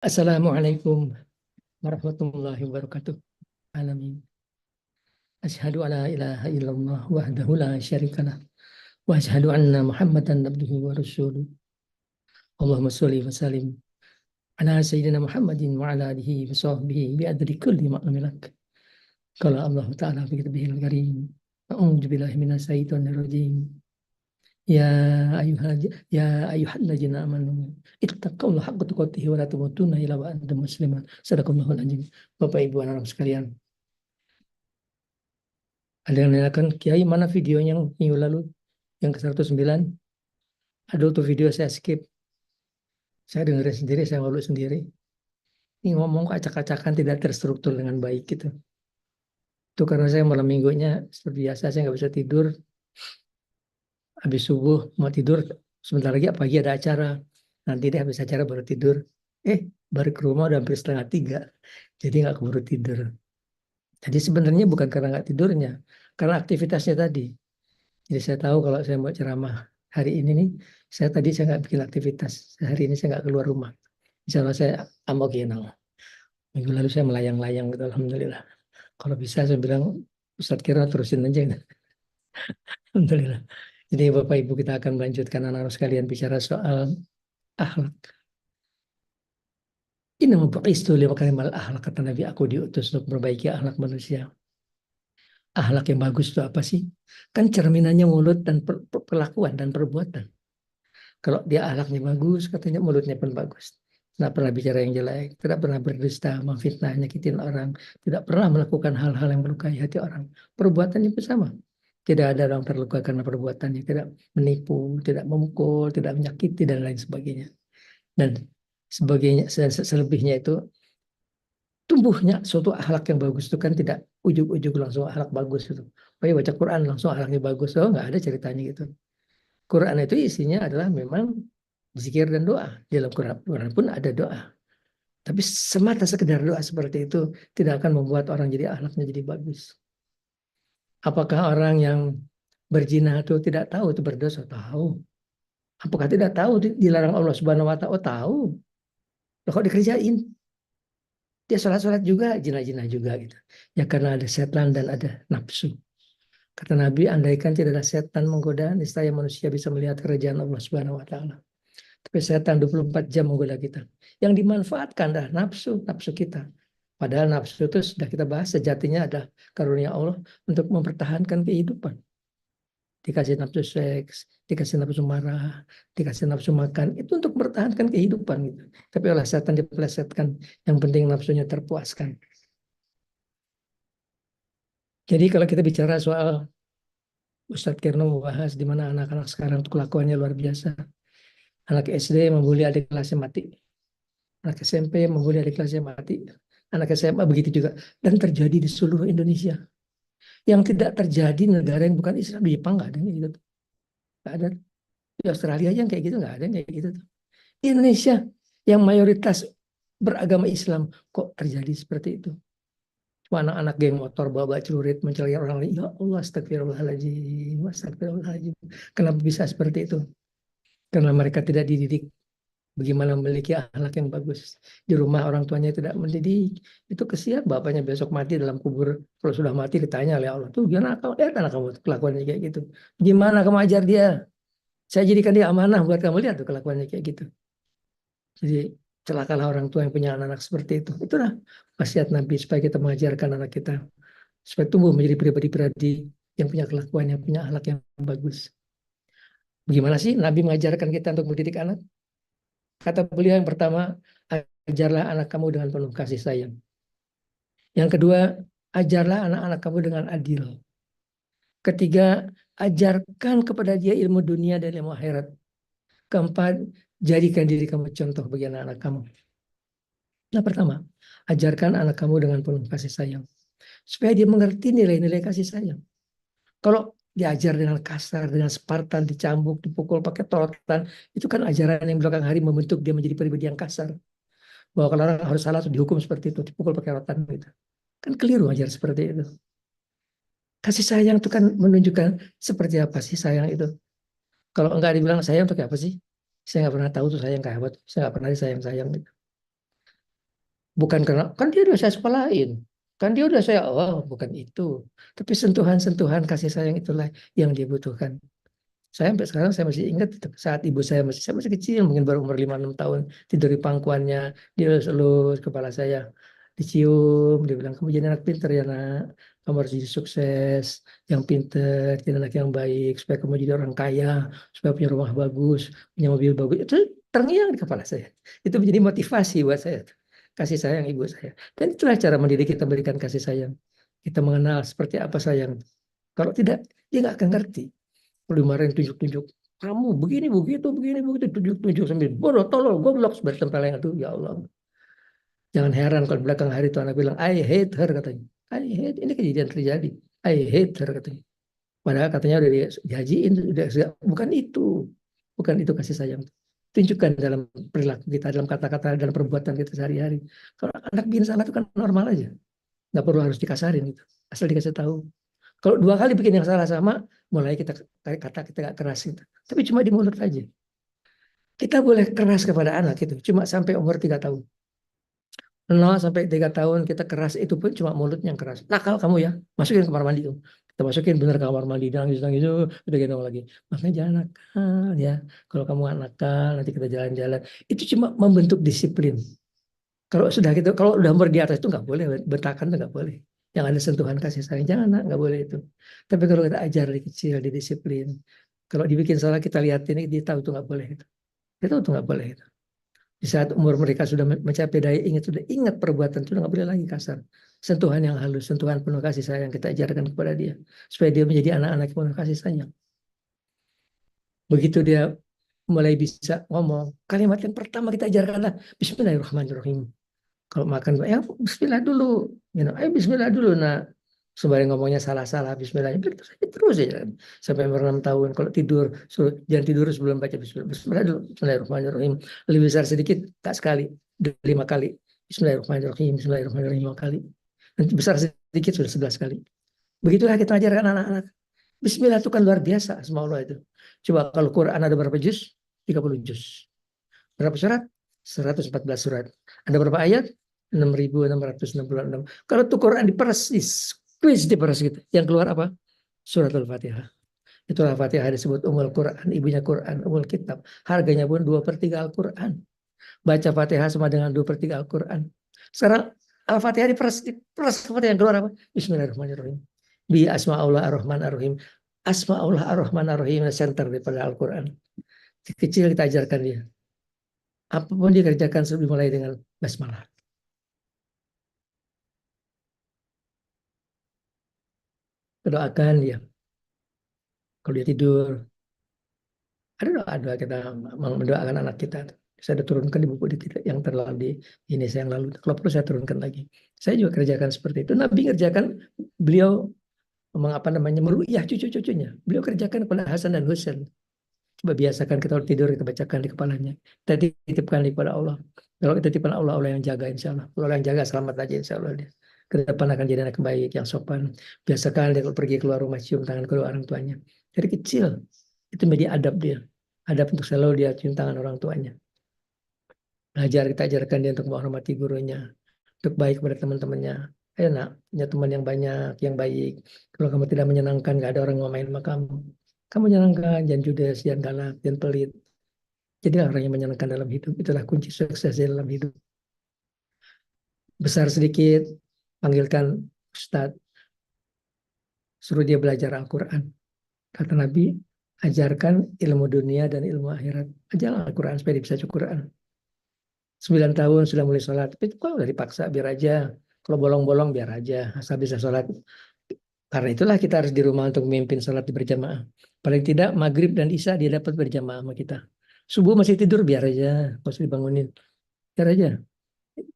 Assalamualaikum warahmatullahi wabarakatuh. Alamin. Asyhadu alla ilaha illallah wahdahu la syarikalah wa asyhadu anna Muhammadan abduhu wa rasuluh. Allahumma sholli wa sallim ala sayyidina Muhammadin wa ala alihi wa sahbihi bi adri kulli ma'amilak. Qala Allah Ta'ala fi kitabihil karim. A'udzu billahi minasyaitonir rajim. Ya ayuhal ya ayyuhalladzina amanu ittaqullaha haqqa tuqatih wa la tamutunna illa wa antum muslimun. Sadaqallahul azim. Bapak Ibu anak-anak sekalian, ada yang menanyakan, Kiai mana videonya yang minggu lalu, yang ke-109? Aduh tuh video saya skip. Saya dengerin sendiri, saya ngobrol sendiri. Ini ngomong acak-acakan, tidak terstruktur dengan baik gitu. Itu karena saya malam minggunya seperti biasa, saya nggak bisa tidur. Habis subuh mau tidur, sebentar lagi pagi ada acara. Nanti deh habis acara baru tidur. Baru ke rumah udah hampir 2:30. Jadi nggak keburu tidur. Jadi sebenarnya bukan karena nggak tidurnya, karena aktivitasnya tadi. Jadi saya tahu kalau saya mau ceramah hari ini nih, saya nggak bikin aktivitas. Hari ini saya nggak keluar rumah. Insya Allah saya amal kinang. Minggu lalu saya melayang-layang gitu, alhamdulillah. Kalau bisa saya bilang, Ustadz Kira terusin aja. Alhamdulillah. Jadi Bapak Ibu, kita akan melanjutkan anak-anak sekalian bicara soal akhlak. Ini bu'istu limakarimal akhlak, kata Nabi, aku diutus untuk memperbaiki akhlak manusia. Akhlak yang bagus itu apa sih? Kan cerminannya mulut dan perlakuan dan perbuatan. Kalau dia akhlaknya bagus, katanya mulutnya pun bagus. Tidak pernah bicara yang jelek, tidak pernah berdusta, memfitnah, nyakitin orang, tidak pernah melakukan hal-hal yang melukai hati orang. Perbuatannya pun sama. Tidak ada orang terluka karena perbuatannya, tidak menipu, tidak memukul, tidak menyakiti, dan lain sebagainya. Dan sebagainya, selebihnya itu, tumbuhnya suatu akhlak yang bagus itu kan tidak ujuk-ujuk langsung akhlak bagus itu. Oh ya, baca Quran langsung akhlaknya bagus. Oh, nggak ada ceritanya gitu. Quran itu isinya adalah memang zikir dan doa. Di dalam Quran pun ada doa. Tapi semata sekedar doa seperti itu tidak akan membuat orang jadi akhlaknya jadi bagus. Apakah orang yang berzina itu tidak tahu itu berdosa? Tahu. Apakah tidak tahu dilarang Allah Subhanahu wa Ta'ala? Oh, tahu. Loh, kok dikerjain? Dia sholat-sholat juga, zina-zina juga gitu. Ya karena ada setan dan ada nafsu. Kata Nabi, andaikan tidak ada setan menggoda, niscaya manusia bisa melihat kerajaan Allah Subhanahu wa Ta'ala. Tapi setan 24 jam menggoda kita. Yang dimanfaatkan adalah nafsu kita. Padahal nafsu itu sudah kita bahas, sejatinya ada karunia Allah untuk mempertahankan kehidupan. Dikasih nafsu seks, dikasih nafsu marah, dikasih nafsu makan, itu untuk mempertahankan kehidupan gitu. Tapi oleh setan dipelesetkan, yang penting nafsunya terpuaskan. Jadi kalau kita bicara soal Ustadz Kirno membahas di mana anak-anak sekarang tuh kelakuannya luar biasa. Anak SD membuli adik kelasnya mati. Anak SMP membuli adik kelasnya mati. Anak SMA begitu juga. Dan terjadi di seluruh Indonesia. Yang tidak terjadi negara yang bukan Islam. Di Jepang nggak ada yang gitu. Nggak ada. Di Australia aja yang kayak gitu nggak ada yang kayak gitu. Di Indonesia yang mayoritas beragama Islam kok terjadi seperti itu. Cuma anak-anak geng motor bawa celurit mencari orang lain. Ya Allah, astagfirullahaladzim. Astagfirullahaladzim. Kenapa bisa seperti itu? Karena mereka tidak dididik bagaimana memiliki akhlak yang bagus. Di rumah orang tuanya tidak mendidik. Itu kesian bapaknya besok mati dalam kubur. Kalau sudah mati ditanya oleh Allah. Tuh gimana kamu? Anak kamu kelakuannya kayak gitu. Gimana kamu ajar dia? Saya jadikan dia amanah buat kamu, lihat tuh kelakuannya kayak gitu. Jadi celakalah orang tua yang punya anak-anak seperti itu. Itulah wasiat Nabi supaya kita mengajarkan anak kita. Supaya tumbuh menjadi pribadi-pribadi yang punya kelakuan, yang punya akhlak yang bagus. Bagaimana sih Nabi mengajarkan kita untuk mendidik anak? Kata beliau yang pertama, ajarlah anak kamu dengan penuh kasih sayang. Yang kedua, ajarlah anak-anak kamu dengan adil. Ketiga, ajarkan kepada dia ilmu dunia dan ilmu akhirat. Keempat, jadikan diri kamu contoh bagi anak-anak kamu. Nah, pertama, ajarkan anak kamu dengan penuh kasih sayang. Supaya dia mengerti nilai-nilai kasih sayang. Kalau diajar dengan kasar, dengan Spartan, dicambuk, dipukul pakai torotan, itu kan ajaran yang belakang hari membentuk dia menjadi pribadi yang kasar. Bahwa kalau orang harus salah dihukum seperti itu, dipukul pakai rotan gitu. Kan keliru ajar seperti itu. Kasih sayang itu kan menunjukkan seperti apa sih sayang itu. Kalau enggak dibilang sayang untuk apa sih? Saya nggak pernah tahu tuh sayang kayak apa. Saya nggak pernah disayang-sayang gitu. Bukan karena, kan dia udah saya sekolahin. Kan dia udah saya, oh bukan itu. Tapi sentuhan-sentuhan kasih sayang itulah yang dia butuhkan. Saya sampai sekarang saya masih ingat itu, saat ibu saya masih kecil, mungkin baru umur 5-6 tahun, tidur di pangkuannya, dia elus kepala saya, dicium, dia bilang, kamu jadi anak pinter ya nak, kamu harus jadi sukses, yang pinter, jadi anak yang baik, supaya kamu jadi orang kaya, supaya punya rumah bagus, punya mobil bagus. Itu terngiang di kepala saya. Itu menjadi motivasi buat saya. Kasih sayang ibu saya. Dan itulah cara mendidik kita, berikan kasih sayang. Kita mengenal seperti apa sayang. Kalau tidak, dia nggak akan ngerti. Kalau dimarahin tunjuk-tunjuk, kamu begini begitu, tunjuk-tunjuk sambil bodoh, tolol, goblok, bertempel itu, ya Allah. Jangan heran kalau belakang hari itu anak bilang, I hate her katanya. I hate, ini kejadian terjadi. I hate her katanya. Padahal katanya udah dihajiin, bukan itu. Bukan itu kasih sayang. Tunjukkan dalam perilaku kita, dalam kata-kata, dalam perbuatan kita sehari-hari. Kalau anak bikin salah itu kan normal aja. Nggak perlu harus dikasarin gitu. Asal dikasih tahu. Kalau 2 kali bikin yang salah sama, mulai kita kata kita gak keras gitu. Tapi cuma di mulut aja. Kita boleh keras kepada anak itu, cuma sampai umur 3 tahun. 0 sampai 3 tahun kita keras, itu pun cuma mulut yang keras. Nakal kamu ya, masukin ke kamar mandi tuh. Kita masukin bener ke kamar mandi, nangis-nangis, udah gendong lagi. Makanya jangan nakal ya. Kalau kamu gak nakal, nanti kita jalan-jalan. Itu cuma membentuk disiplin. Kalau sudah gitu, kalau udah umur di atas itu nggak boleh, bentakan itu nggak boleh. Yang ada sentuhan kasih sayang, jangan nak, nggak boleh itu. Tapi kalau kita ajar dari kecil, didisiplin. Kalau dibikin salah kita lihat ini, dia tahu itu nggak boleh itu. Dia tahu itu nggak boleh itu. Di saat umur mereka sudah mencapai daya ingat, sudah ingat perbuatan itu nggak boleh lagi kasar. Sentuhan yang halus, sentuhan penuh kasih sayang kita ajarkan kepada dia, supaya dia menjadi anak-anak yang penuh kasih sayang. Begitu dia mulai bisa ngomong, kalimat yang pertama kita ajarkan adalah Bismillahirrahmanirrahim. Kalau makan, ya Bismillah dulu, Bismillah dulu. Nah, sembari ngomongnya salah-salah, Bismillah terus aja, terus aja sampai umur 6 tahun. Kalau tidur, suruh jangan tidur sebelum baca Bismillah. Bismillah dulu, Bismillahirrahmanirrahim. Lebih besar sedikit, tak sekali, 5 kali. Bismillahirrahmanirrahim, Bismillahirrahmanirrahim 5 kali. Nanti besar sedikit sudah 11 kali. Begitulah kita ajarkan anak-anak. Bismillah itu kan luar biasa, asma Allah itu. Coba kalau Quran ada berapa juz? 30 juz. Berapa surat? 114 surat. Ada berapa ayat? 6.666. Kalau tuh Quran diperas, squeeze diperas gitu. Yang keluar apa? Surat Al-Fatihah. Itulah Fatihah disebut Ummul Quran, ibunya Quran, Ummul Kitab. Harganya pun 2/3 Al-Quran. Baca Fatihah sama dengan 2/3 Al-Quran. Sekarang Al-Fatihah diperas seperti yang keluar apa? Bismillahirrahmanirrahim. Bi asma'ullah ar-Rahman ar-Rahim. Asma'ullah ar-Rahman ar-Rahim center daripada Al-Quran. Kecil kita ajarkan dia. Apapun dikerjakan sebelum dimulai dengan basmalah. Doakan dia. Kalau dia tidur, ada doa-doa kita mendoakan anak kita. Saya sudah turunkan di buku yang terlalu di ini saya yang lalu. Kalau perlu saya turunkan lagi. Saya juga kerjakan seperti itu. Nabi kerjakan, beliau mengapa namanya meruyah cucu-cucunya. Beliau kerjakan kepada Hasan dan Husain. Coba biasakan kita tidur kita bacakan di kepalanya. Kita titipkan kepada Allah. Kalau kita titipkan Allah, Allah yang jaga insya Allah. Allah yang jaga selamat aja insya Allah dia. Ke depan akan jadi anak baik yang sopan. Biasakan dia kalau pergi keluar rumah cium tangan kedua orang tuanya. Dari kecil itu menjadi adab dia. Adab untuk selalu dia cium tangan orang tuanya. Belajar kita ajarkan dia untuk menghormati gurunya, untuk baik kepada teman-temannya. Ayo nak, punya teman yang banyak, yang baik. Kalau kamu tidak menyenangkan, gak ada orang yang mau main sama kamu. Kamu menyenangkan, jangan judes, jangan galak, jangan pelit. Jadilah orang yang menyenangkan dalam hidup. Itulah kunci sukses dalam hidup. Besar sedikit, panggilkan Ustadz, suruh dia belajar Al-Quran. Kata Nabi, ajarkan ilmu dunia dan ilmu akhirat. Ajarlah Al-Quran supaya dia bisa baca Quran. 9 tahun sudah mulai sholat. Tapi itu kan udah dipaksa, biar aja. Kalau bolong-bolong biar aja, asal bisa sholat. Karena itulah kita harus di rumah untuk memimpin sholat berjamaah. Paling tidak maghrib dan isya dia dapat berjamaah sama kita. Subuh masih tidur biar aja, harus dibangunin. Biar aja.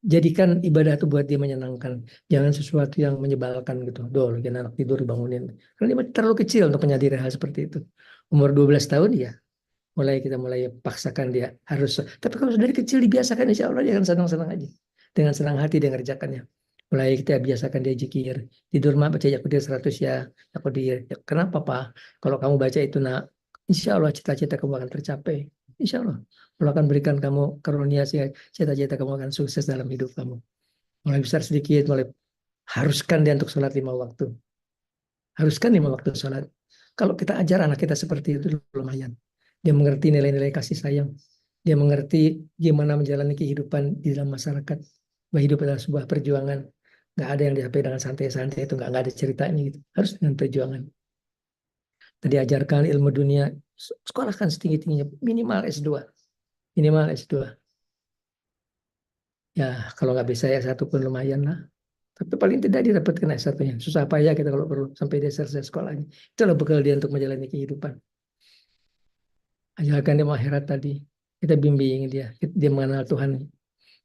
Jadikan ibadah itu buat dia menyenangkan. Jangan sesuatu yang menyebalkan gitu. Dol, lagi anak tidur dibangunin. Karena dia masih terlalu kecil untuk menyadari hal seperti itu. Umur 12 tahun ya, kita mulai paksakan dia harus. Tapi kalau dari kecil dibiasakan, insya Allah dia akan senang-senang aja. Dengan senang hati dia ngerjakannya. Mulai kita biasakan dia zikir. Tidur mah baca Yaqudir 100 ya. Yaqudir. Ya, kenapa Pak? Kalau kamu baca itu nak, insya Allah cita-cita kamu akan tercapai. Insya Allah. Allah akan berikan kamu karunia sih, cita-cita kamu akan sukses dalam hidup kamu. mulai besar sedikit, mulai haruskan dia untuk sholat 5 waktu. Haruskan 5 waktu sholat. Kalau kita ajar anak kita seperti itu lumayan. Dia mengerti nilai-nilai kasih sayang. Dia mengerti gimana menjalani kehidupan di dalam masyarakat. Bahwa hidup adalah sebuah perjuangan. Nggak ada yang dihapai dengan santai-santai, itu nggak ada ceritanya gitu. Harus dengan perjuangan. Tadi ajarkan ilmu dunia, sekolahkan setinggi-tingginya, minimal S2. Minimal S2. Ya, kalau nggak bisa ya satu pun lumayan lah. Tapi paling tidak didapatkan S1-nya. Susah payah kita kalau perlu sampai dia selesai sekolahnya. Itulah bekal dia untuk menjalani kehidupan. Ajarkan dia akhirat tadi. Kita bimbing dia. Dia mengenal Tuhan.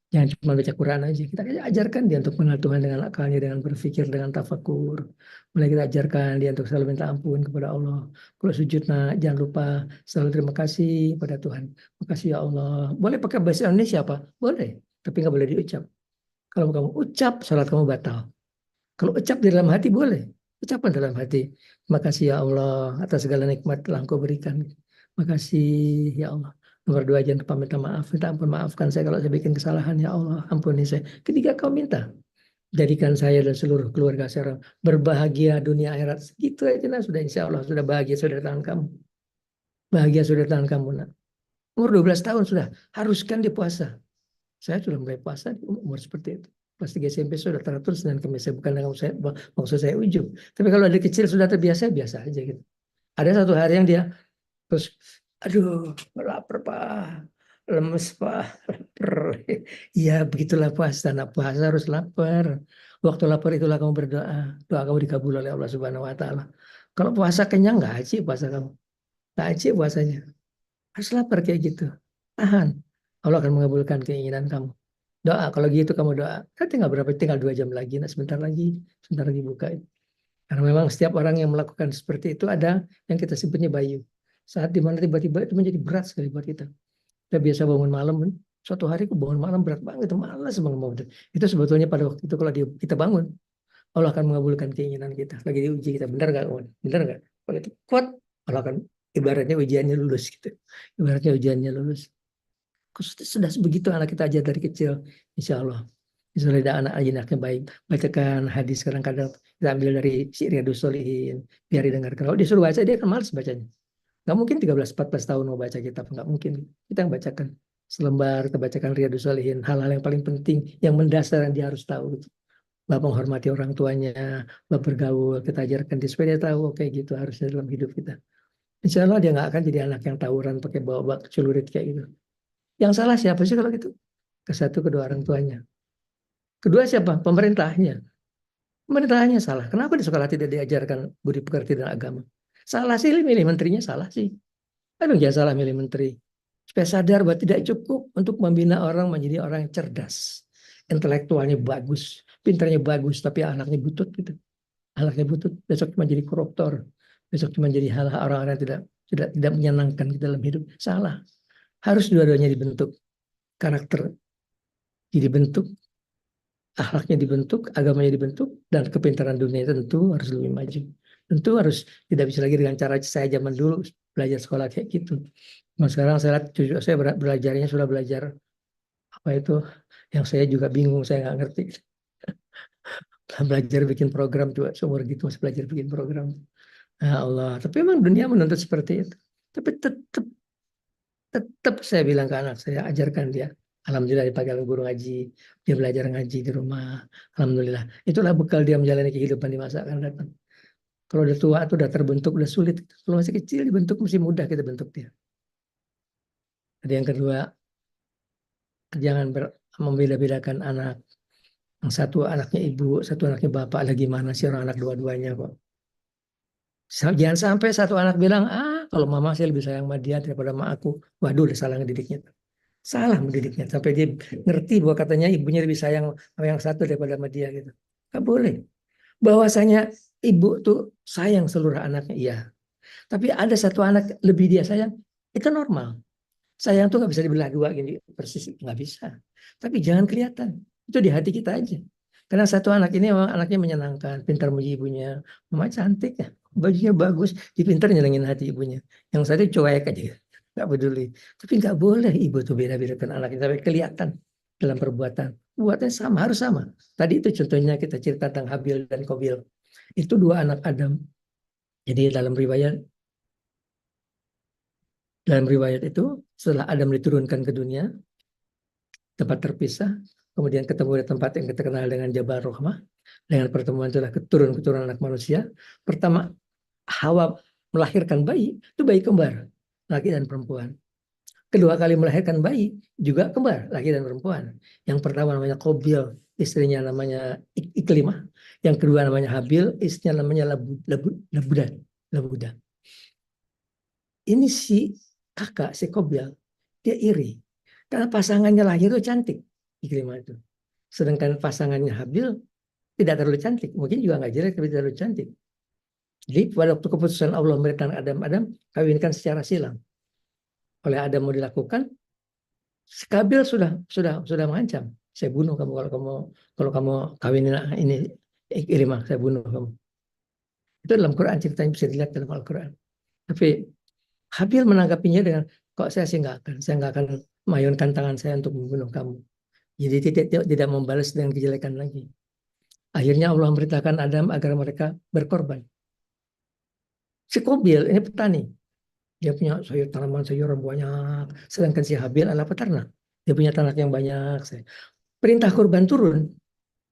Jangan cuma baca Quran aja. Kita ajarkan dia untuk mengenal Tuhan dengan akalnya, dengan berpikir, dengan tafakur. Mulai kita ajarkan dia untuk selalu minta ampun kepada Allah. Kalau sujud, nah, jangan lupa selalu terima kasih pada Tuhan. Makasih ya Allah. Boleh pakai bahasa Indonesia apa? Boleh. Tapi nggak boleh diucap. Kalau kamu ucap, salat kamu batal. Kalau ucap di dalam hati boleh. Ucapan dalam hati. Makasih ya Allah atas segala nikmat telah Engkau berikan. Makasih ya Allah. Nomor 2, jangan lupa minta maaf. Minta ampun, maafkan saya kalau saya bikin kesalahan. Ya Allah, ampuni saya. Ketiga, kau minta. Jadikan saya dan seluruh keluarga saya berbahagia dunia akhirat. Gitu aja nah, sudah insya Allah. Sudah bahagia, sudah tangan kamu. Bahagia sudah tangan kamu. Nah. Umur 12 tahun sudah. Haruskan dia puasa. Saya sudah mulai puasa di umur seperti itu. Kelas 3 SMP sudah teratur Senin Kamis. Bukan dengan saya, maksud saya ujub. Tapi kalau adik kecil sudah terbiasa, biasa aja gitu. Ada satu hari yang dia terus, aduh, lapar Pak, lemes Pak, lapar. Iya, begitulah puasa. Nah, puasa harus lapar. Waktu lapar itulah kamu berdoa. Doa kamu dikabul oleh Allah Subhanahu Wa Taala. Kalau puasa kenyang, nggak aci puasa kamu. Nggak aci puasanya. Harus lapar kayak gitu. Tahan. Allah akan mengabulkan keinginan kamu. Doa, kalau gitu kamu doa. Kan tinggal berapa? Tinggal 2 jam lagi. Nah, sebentar lagi buka. Karena memang setiap orang yang melakukan seperti itu ada yang kita sebutnya bayu. Saat dimana tiba-tiba itu menjadi berat sekali buat kita. Kita biasa bangun malam, suatu hari aku bangun malam berat banget, malas bangun malam. Itu sebetulnya pada waktu itu kalau kita bangun, Allah akan mengabulkan keinginan kita. Lagi diuji kita, benar nggak? Benar nggak? Kalau itu kuat, Allah akan ibaratnya ujiannya lulus gitu. Ibaratnya ujiannya lulus. Sudah begitu anak kita aja dari kecil, insya Allah. Insya Allah anak anaknya baik. Bacakan hadis kadang-kadang kita ambil dari si Riyadus Shalihin, biar didengarkan. Kalau disuruh baca dia kan malas bacanya. Nggak mungkin 13-14 tahun mau baca kitab, nggak mungkin. Kita yang bacakan selembar, kita bacakan Riyadus Shalihin, hal-hal yang paling penting, yang mendasar yang dia harus tahu. Gitu. Bab menghormati orang tuanya, bab bergaul, kita ajarkan dia supaya dia tahu kayak gitu harusnya dalam hidup kita. Insya Allah dia nggak akan jadi anak yang tawuran pakai bawa celurit kayak gitu. Yang salah siapa sih kalau gitu? Satu, kedua orang tuanya. Kedua siapa? Pemerintahnya. Pemerintahnya salah. Kenapa di sekolah tidak diajarkan budi pekerti dan agama? Salah sih milih menterinya, salah sih. Aduh, jangan salah milih menteri. Supaya sadar bahwa tidak cukup untuk membina orang menjadi orang yang cerdas. Intelektualnya bagus, pintarnya bagus, tapi anaknya butut gitu. Anaknya butut, besok cuma jadi koruptor. Besok cuma jadi hal-hal orang-orang yang tidak menyenangkan di dalam hidup. Salah. Harus dua-duanya dibentuk. Karakter dibentuk, akhlaknya dibentuk, agamanya dibentuk, dan kepintaran dunia tentu harus lebih maju. Tentu harus tidak bisa lagi dengan cara saya zaman dulu belajar sekolah kayak gitu. Nah, sekarang saya lihat cucu saya belajarnya sudah belajar apa itu yang saya juga bingung, saya nggak ngerti. Belajar bikin program juga seumur gitu masih belajar bikin program. Ya Allah, tapi memang dunia menuntut seperti itu. Tapi tetap saya bilang ke anak saya, ajarkan dia. Alhamdulillah dipanggil guru ngaji, dia belajar ngaji di rumah. Alhamdulillah, itulah bekal dia menjalani kehidupan di masa akan datang. Kalau udah tua itu udah terbentuk, udah sulit. Kalau masih kecil dibentuk masih mudah kita bentuk dia. Jadi yang kedua, jangan membeda-bedakan anak. Yang satu anaknya ibu, satu anaknya bapak, lagi mana sih orang anak dua-duanya kok. Jangan sampai satu anak bilang, kalau mama saya lebih sayang sama dia daripada sama aku. Waduh, udah salah ngedidiknya. Salah mendidiknya. Sampai dia ngerti bahwa katanya ibunya lebih sayang sama yang satu daripada sama dia gitu. Gak boleh. Bahwasanya ibu tuh sayang seluruh anaknya, iya. Tapi ada satu anak lebih dia sayang, itu normal. Sayang tuh nggak bisa dibelah dua gini persis, nggak bisa. Tapi jangan kelihatan. Itu di hati kita aja. Karena satu anak ini memang anaknya menyenangkan, pintar muji ibunya, mama cantik ya, bajunya bagus, dipintar nyenengin hati ibunya. Yang satu cuek aja, nggak peduli. Tapi nggak boleh ibu tuh beda-bedakan anaknya sampai kelihatan dalam perbuatan. buatnya sama, harus sama. Tadi itu contohnya kita cerita tentang Habil dan Qabil. Itu dua anak Adam. Jadi dalam riwayat itu setelah Adam diturunkan ke dunia, tempat terpisah, kemudian ketemu di tempat yang kita kenal dengan Jabal Rahmah. Dengan pertemuan itulah keturunan anak manusia. Pertama, Hawa melahirkan bayi, itu bayi kembar, laki dan perempuan. Kedua kali melahirkan bayi, juga kembar, laki dan perempuan. Yang pertama namanya Qabil, istrinya namanya Iklimah. Yang kedua namanya Habil, istrinya namanya Labuda. Ini si kakak, si Qabil, dia iri. Karena pasangannya lahir itu cantik, Iklimah itu. Sedangkan pasangannya Habil tidak terlalu cantik. Mungkin juga nggak jelek, tapi tidak terlalu cantik. Jadi pada waktu keputusan Allah memberikan Adam kawinkan secara silang. Oleh Adam mau dilakukan, Kabil sudah mengancam. Saya bunuh kamu kalau kamu kawinin ini Ikrimah, saya bunuh kamu. Itu dalam Quran, ceritanya bisa dilihat dalam Al-Quran. Tapi Habil menanggapinya dengan, kok saya nggak akan mayunkan tangan saya untuk membunuh kamu. Jadi tidak membalas dengan kejelekan lagi. Akhirnya Allah memberitakan Adam agar mereka berkorban. Si Qabil ini petani, dia punya tanaman sayuran banyak, sedangkan si Habil adalah peternak, dia punya ternak yang banyak. Perintah korban turun,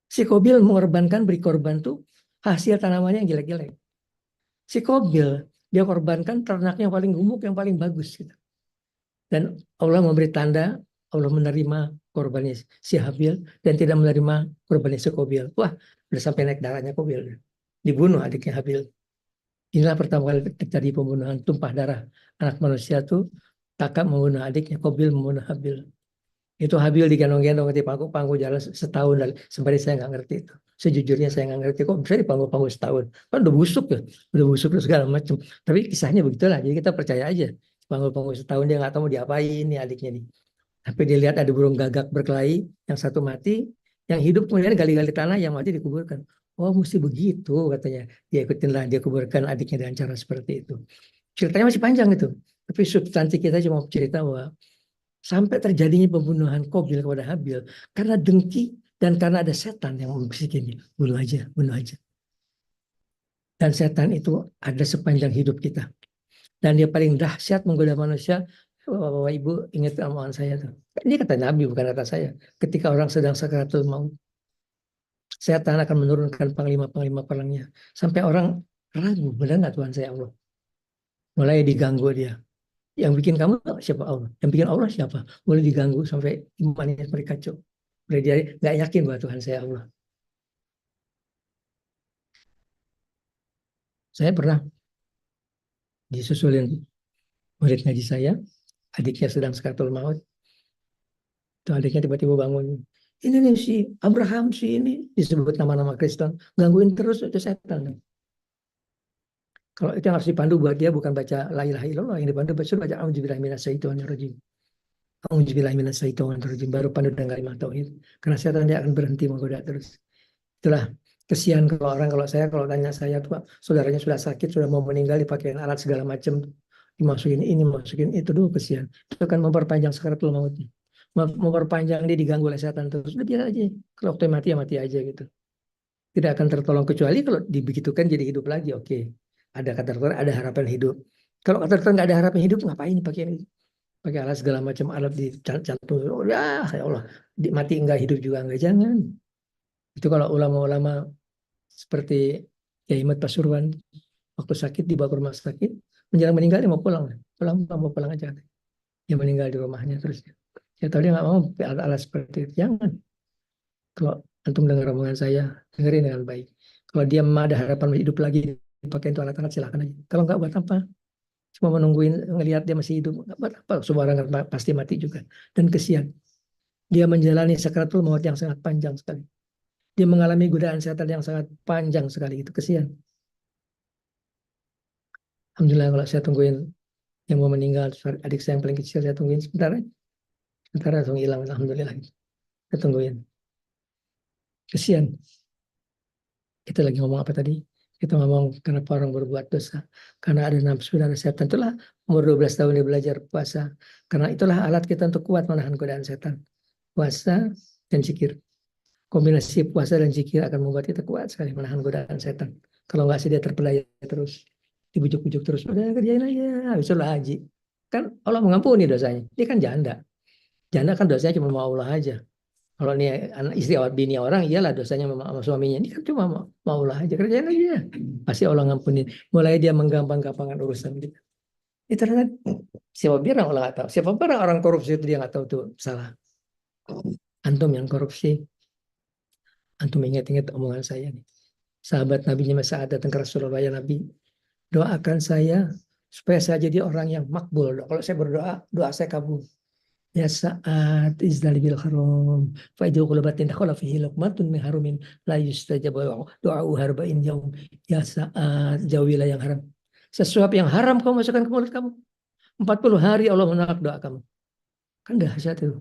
si Qabil beri korban tuh hasil tanamannya yang jelek-jelek. Si Qabil dia korbankan ternaknya yang paling gemuk, yang paling bagus gitu. Dan Allah memberi tanda, Allah menerima korbannya si Habil dan tidak menerima korbannya si Qabil. Wah, udah sampai naik darahnya Qabil, dibunuh adiknya Habil. Inilah pertama kali terjadi pembunuhan tumpah darah anak manusia tuh, kakak membunuh adiknya, Qabil membunuh Habil. Itu Habil digendong-gendong di pangku jalan setahun, dan sebenarnya saya nggak ngerti itu. Sejujurnya saya nggak ngerti kok bisa di pangku setahun. Kan udah busuk ya, udah busuk dan segala macam. Tapi kisahnya begitulah, jadi kita percaya aja. Pangku setahun dia nggak tahu mau diapain nih adiknya nih. Tapi dilihat ada burung gagak berkelahi, yang satu mati, yang hidup kemudian gali-gali tanah, yang mati dikuburkan. Oh, mesti begitu katanya. Dia ikutinlah, dia kuburkan adiknya dengan cara seperti itu. Ceritanya masih panjang itu. Tapi substansi kita cuma cerita bahwa sampai terjadinya pembunuhan Qabil kepada Habil karena dengki dan karena ada setan yang membisikinya. Bunuh aja, bunuh aja. Dan setan itu ada sepanjang hidup kita. Dan dia paling dahsyat menggoda manusia. Bapak Ibu ingat omongan saya tuh. Ini kata Nabi, bukan kata saya. Ketika orang sedang sakaratul maut, setan akan menurunkan panglima-panglima perangnya. Sampai orang ragu, benar nggak Tuhan saya Allah? Mulai diganggu dia. Yang bikin kamu siapa? Allah. Yang bikin Allah siapa? Mulai diganggu sampai imannya mereka kacau. Mulai dia nggak yakin bahwa Tuhan saya Allah. Saya pernah disusulin murid ngaji saya, adiknya sedang sakaratul maut. Tuh adiknya tiba-tiba bangun. Ini nih si Abraham, si ini disebut nama-nama Kristen, gangguin terus, itu setan. Kalau itu yang harus dipandu buat dia bukan baca la ilaha illallah, yang dipandu baca auzubillahi minasyaitonirrajim. Auzubillahi minasyaitonirrajim, baru pandu dengan kalimat tauhid. Karena setan dia akan berhenti menggoda terus. Itulah kesian kalau saya kalau tanya saya tuh, saudaranya sudah sakit, sudah mau meninggal, dipakein alat segala macam, dimasukin ini, masukin itu, dulu kesian. Itu kan memperpanjang sakaratul mautnya, memperpanjang dia diganggu oleh setan terus. Udah biar aja, kalau waktu mati ya mati aja gitu. Tidak akan tertolong kecuali kalau dibegitukan jadi hidup lagi. Oke, ada kata dokter, ada harapan hidup. Kalau kata dokter nggak ada harapan hidup, ngapain pakai alat segala macam, alat di jantung? Oh, ya Allah, mati enggak, hidup juga enggak, jangan. Itu kalau ulama-ulama seperti Kiai Ahmad Pasuruan waktu sakit dibawa ke rumah sakit, menjelang meninggal dia mau pulang, mau pulang aja. Dia meninggal di rumahnya terus. Ya tahu dia nggak mau alat-alat seperti itu. Jangan. Kalau antum dengar omongan saya, dengerin dengan baik. Kalau dia ada harapan hidup lagi, pakai itu alat-alat silakan aja. Kalau nggak, buat apa? Cuma menungguin ngelihat dia masih hidup, nggak buat apa? Semua orang pasti mati juga. Dan kesian, dia menjalani sakaratul maut yang sangat panjang sekali. Dia mengalami godaan setan yang sangat panjang sekali, itu kesian. Alhamdulillah kalau saya tungguin yang mau meninggal, adik saya yang paling kecil, saya tungguin sebentar aja. Sebentar langsung hilang, alhamdulillah. Saya tungguin. Kesian. Kita lagi ngomong apa tadi? Kita ngomong kenapa orang berbuat dosa. Karena ada nafsu dan setan. Itulah umur 12 tahun dia belajar puasa. Karena itulah alat kita untuk kuat menahan godaan setan. Puasa dan zikir. Kombinasi puasa dan zikir akan membuat kita kuat sekali menahan godaan setan. Kalau nggak sih dia terpedaya terus, dibujuk-bujuk terus, udah kerjain aja, habis itu haji. Kan Allah mengampuni dosanya. Dia kan janda. Janda kan dosanya cuma mau Allah aja. Kalau nih anak istri bini orang, iyalah dosanya sama suaminya. Ini kan cuma mau Allah aja, kerjain aja. Pasti Allah ngampuni. Mulai dia menggampang-gampangkan urusan kita. Itu ternyata siapa bilang Allah nggak tahu. Siapa bilang orang korupsi itu dia nggak tahu tuh salah. Antum yang korupsi, antum ingat-ingat omongan saya nih. Sahabat Nabi saat datang ke Rasulullah, ya Nabi, doakan saya supaya saya jadi orang yang makbul. Kalau saya berdoa, doa saya kabul. Ya saat izdali bil haram fa idza qulabatin dakhala fihi luqmatun min harumin la yustajabu doa harba'in yaum. Ya saat jauhilah yang haram. Sesuatu yang haram kamu masukkan ke mulut kamu. 40 hari Allah menolak doa kamu. Kan dahsyat itu.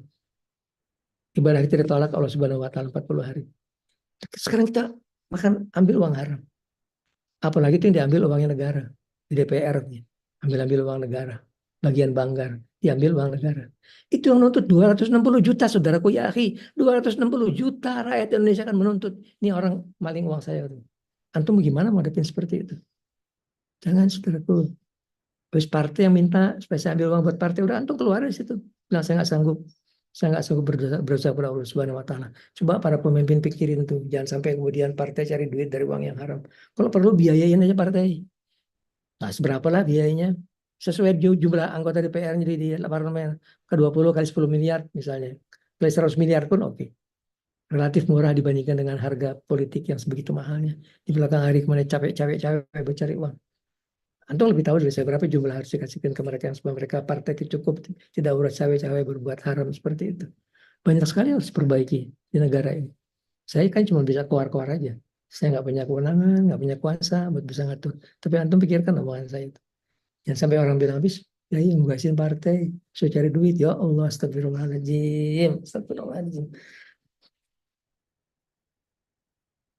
Ibadah kita ditolak Allah Subhanahu wa taala 40 hari. Sekarang kita makan ambil uang haram. Apalagi itu yang diambil uangnya negara. Di DPR, ambil uang negara. Bagian Banggar, diambil uang negara. Itu yang menuntut 260 juta, saudaraku ya akhi. 260 juta rakyat Indonesia kan menuntut. Ini orang maling uang saya. Antum gimana mau hadapin seperti itu? Jangan, saudaraku. Terus partai yang minta supaya saya ambil uang buat partai, udah antum keluar dari situ. Bilang saya nggak sanggup. Saya nggak sanggup berusaha kepada Allah Subhanahu Wa Taala. Coba para pemimpin pikirin tuh, jangan sampai kemudian partai cari duit dari uang yang haram. Kalau perlu biayain aja partai. Nah, seberapa lah biayanya? Sesuai jumlah anggota DPR jadi di parlemen ke 20 kali 10 miliar misalnya. Kali 100 miliar pun oke. Relatif murah dibandingkan dengan harga politik yang sebegitu mahalnya. Di belakang hari kemana capek-capek bercari uang. Antum lebih tahu dari saya berapa jumlah harus dikasihkan ke mereka yang supaya mereka partai itu cukup tidak urat cawe-cawe berbuat haram seperti itu. Banyak sekali harus diperbaiki di negara ini. Saya kan cuma bisa keluar-keluar aja. Saya nggak punya kewenangan, nggak punya kuasa buat bisa ngatur. Tapi antum pikirkan omongan saya itu. Jangan sampai orang bilang habis, ya iya ngugasin partai, so cari duit. Ya Allah, astagfirullahaladzim, astagfirullahaladzim.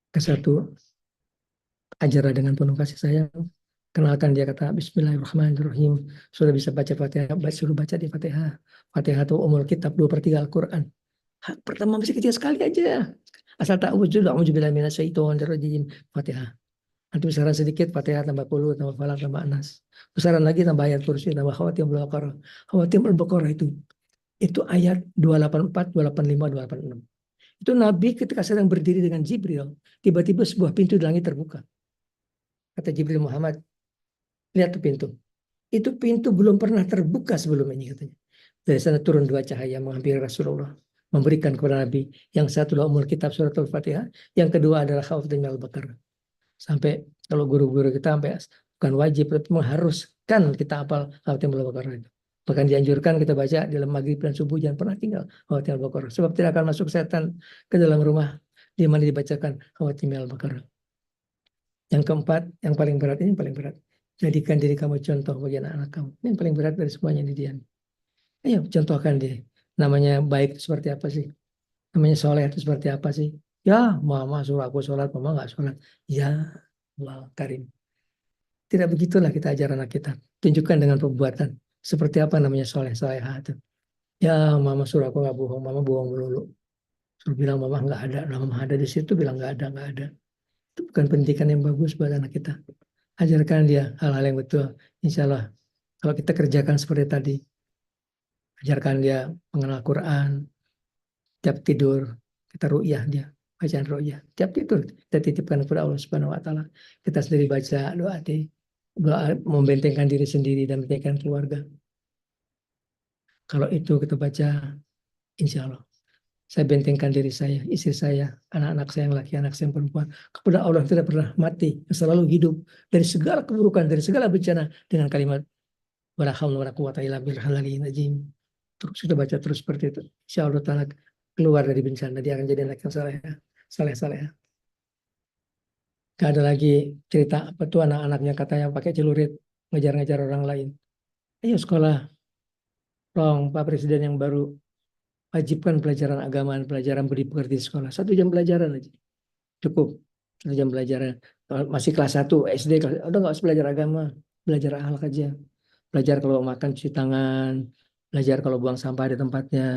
Ke satu, ajarlah dengan penuh kasih sayang. Kenalkan dia kata Bismillahirrahmanirrahim. Sudah bisa baca Fatihah, suruh baca di Fatihah. Fatihah itu umul kitab 2/3 Al-Quran. Pertama masih kecil sekali aja. Asal tak wujud, a'udzubillahi minasyaitonirrajim. Fatihah. Nanti besaran sedikit, Fatihah tambah puluh, tambah falak, tambah anas. Besaran lagi tambah ayat kursi, tambah khawatim al-Baqarah. Khawatim al-Baqarah itu ayat 284, 285, 286. Itu Nabi ketika sedang berdiri dengan Jibril, tiba-tiba sebuah pintu di langit terbuka. Kata Jibril, Muhammad, lihat tuh pintu. Itu pintu belum pernah terbuka sebelum ini katanya. Dari sana turun dua cahaya menghampiri Rasulullah, memberikan kepada Nabi. Yang satu adalah umul kitab surat Al-Fatihah, yang kedua adalah khawatim al-Baqarah. Sampai kalau guru-guru kita sampai bukan wajib, tapi mengharuskan kita hafal khawatim al-Baqarah itu. Bahkan dianjurkan kita baca dalam maghrib dan subuh, jangan pernah tinggal khawatim al-Baqarah. Sebab tidak akan masuk setan ke dalam rumah di mana dibacakan khawatim al-Baqarah. Yang keempat, yang paling berat ini paling berat. Jadikan diri kamu contoh bagi anak-anak kamu. Ini yang paling berat dari semuanya di dia. Ayo contohkan dia. Namanya baik itu seperti apa sih? Namanya soleh itu seperti apa sih? Ya, mama suruh aku sholat, mama nggak sholat. Ya, Allah Karim. Tidak begitulah kita ajar anak kita. Tunjukkan dengan perbuatan. Seperti apa namanya soleh, solehah itu. Ya, mama suruh aku nggak bohong, mama bohong melulu. Suruh bilang mama nggak ada, mama ada di situ bilang nggak ada, nggak ada. Itu bukan pendidikan yang bagus buat anak kita. Ajarkan dia hal-hal yang betul. Insya Allah, kalau kita kerjakan seperti tadi, ajarkan dia mengenal Quran, tiap tidur, kita ru'yah dia, bacaan ru'yah. Tiap tidur, kita titipkan kepada Allah Subhanahu Wa Taala. Kita sendiri baca doa di doa membentengkan diri sendiri dan membentengkan keluarga. Kalau itu kita baca, insya Allah saya bentengkan diri saya, istri saya, anak-anak saya yang laki, anak saya yang perempuan kepada Allah yang tidak pernah mati, yang selalu hidup dari segala keburukan, dari segala bencana dengan kalimat wala haula wala quwata illa billahil azim. Terus kita baca terus seperti itu. Insya Allah Ta'ala keluar dari bencana, dia akan jadi anak yang saleh, saleh, saleh. Gak ada lagi cerita apa tuh anak-anaknya katanya pakai celurit ngejar-ngejar orang lain. Ayo sekolah, tolong Pak Presiden yang baru wajibkan pelajaran agama, pelajaran budi pekerti di sekolah. 1 jam pelajaran aja. Cukup. 1 jam pelajaran. Masih kelas 1, SD, udah nggak usah belajar agama. Belajar akhlak aja. Belajar kalau makan cuci tangan. belajar kalau buang sampah di tempatnya,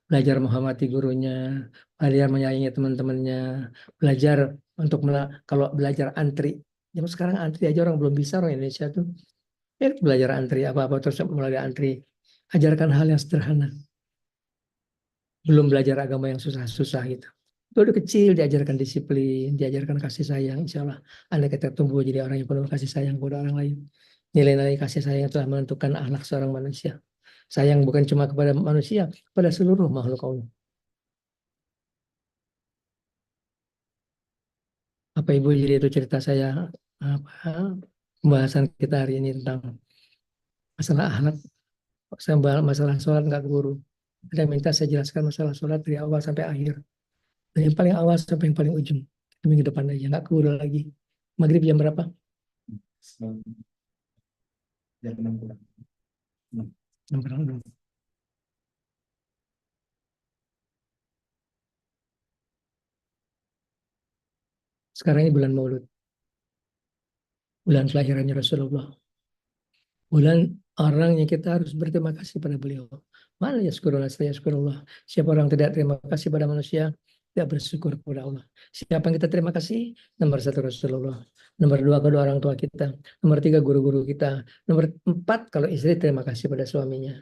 belajar menghormati gurunya, belajar menyayangi teman-temannya, belajar untuk kalau belajar antri. Zaman sekarang antri aja orang belum bisa, orang Indonesia tuh. Ya, belajar antri apa-apa terus mulai antri. Ajarkan hal yang sederhana. Belum belajar agama yang susah-susah gitu. Itu udah kecil diajarkan disiplin, diajarkan kasih sayang. Insya Allah, anda kita tumbuh jadi orang yang penuh kasih sayang kepada orang lain. Nilai-nilai kasih sayang telah menentukan akhlak seorang manusia. Sayang bukan cuma kepada manusia, kepada seluruh makhluk Allah. Apa Ibu, jadi itu cerita saya, apa pembahasan kita hari ini tentang masalah akhlak, saya bahas masalah sholat nggak guru. Ada yang minta saya jelaskan masalah sholat dari awal sampai akhir, dari yang paling awal sampai yang paling ujung. Minggu depan aja nggak guru lagi. Maghrib jam berapa? Jam 6 kurang. 6 kurang dulu. Sekarang ini bulan Maulud, bulan kelahirannya Rasulullah, bulan orang yang kita harus berterima kasih pada beliau. Mana ya syukurullah. Siapa orang tidak terima kasih pada manusia, tidak bersyukur kepada Allah. Siapa yang kita terima kasih? Nomor satu Rasulullah. Nomor dua kedua orang tua kita. Nomor tiga guru-guru kita. Nomor empat kalau istri terima kasih pada suaminya.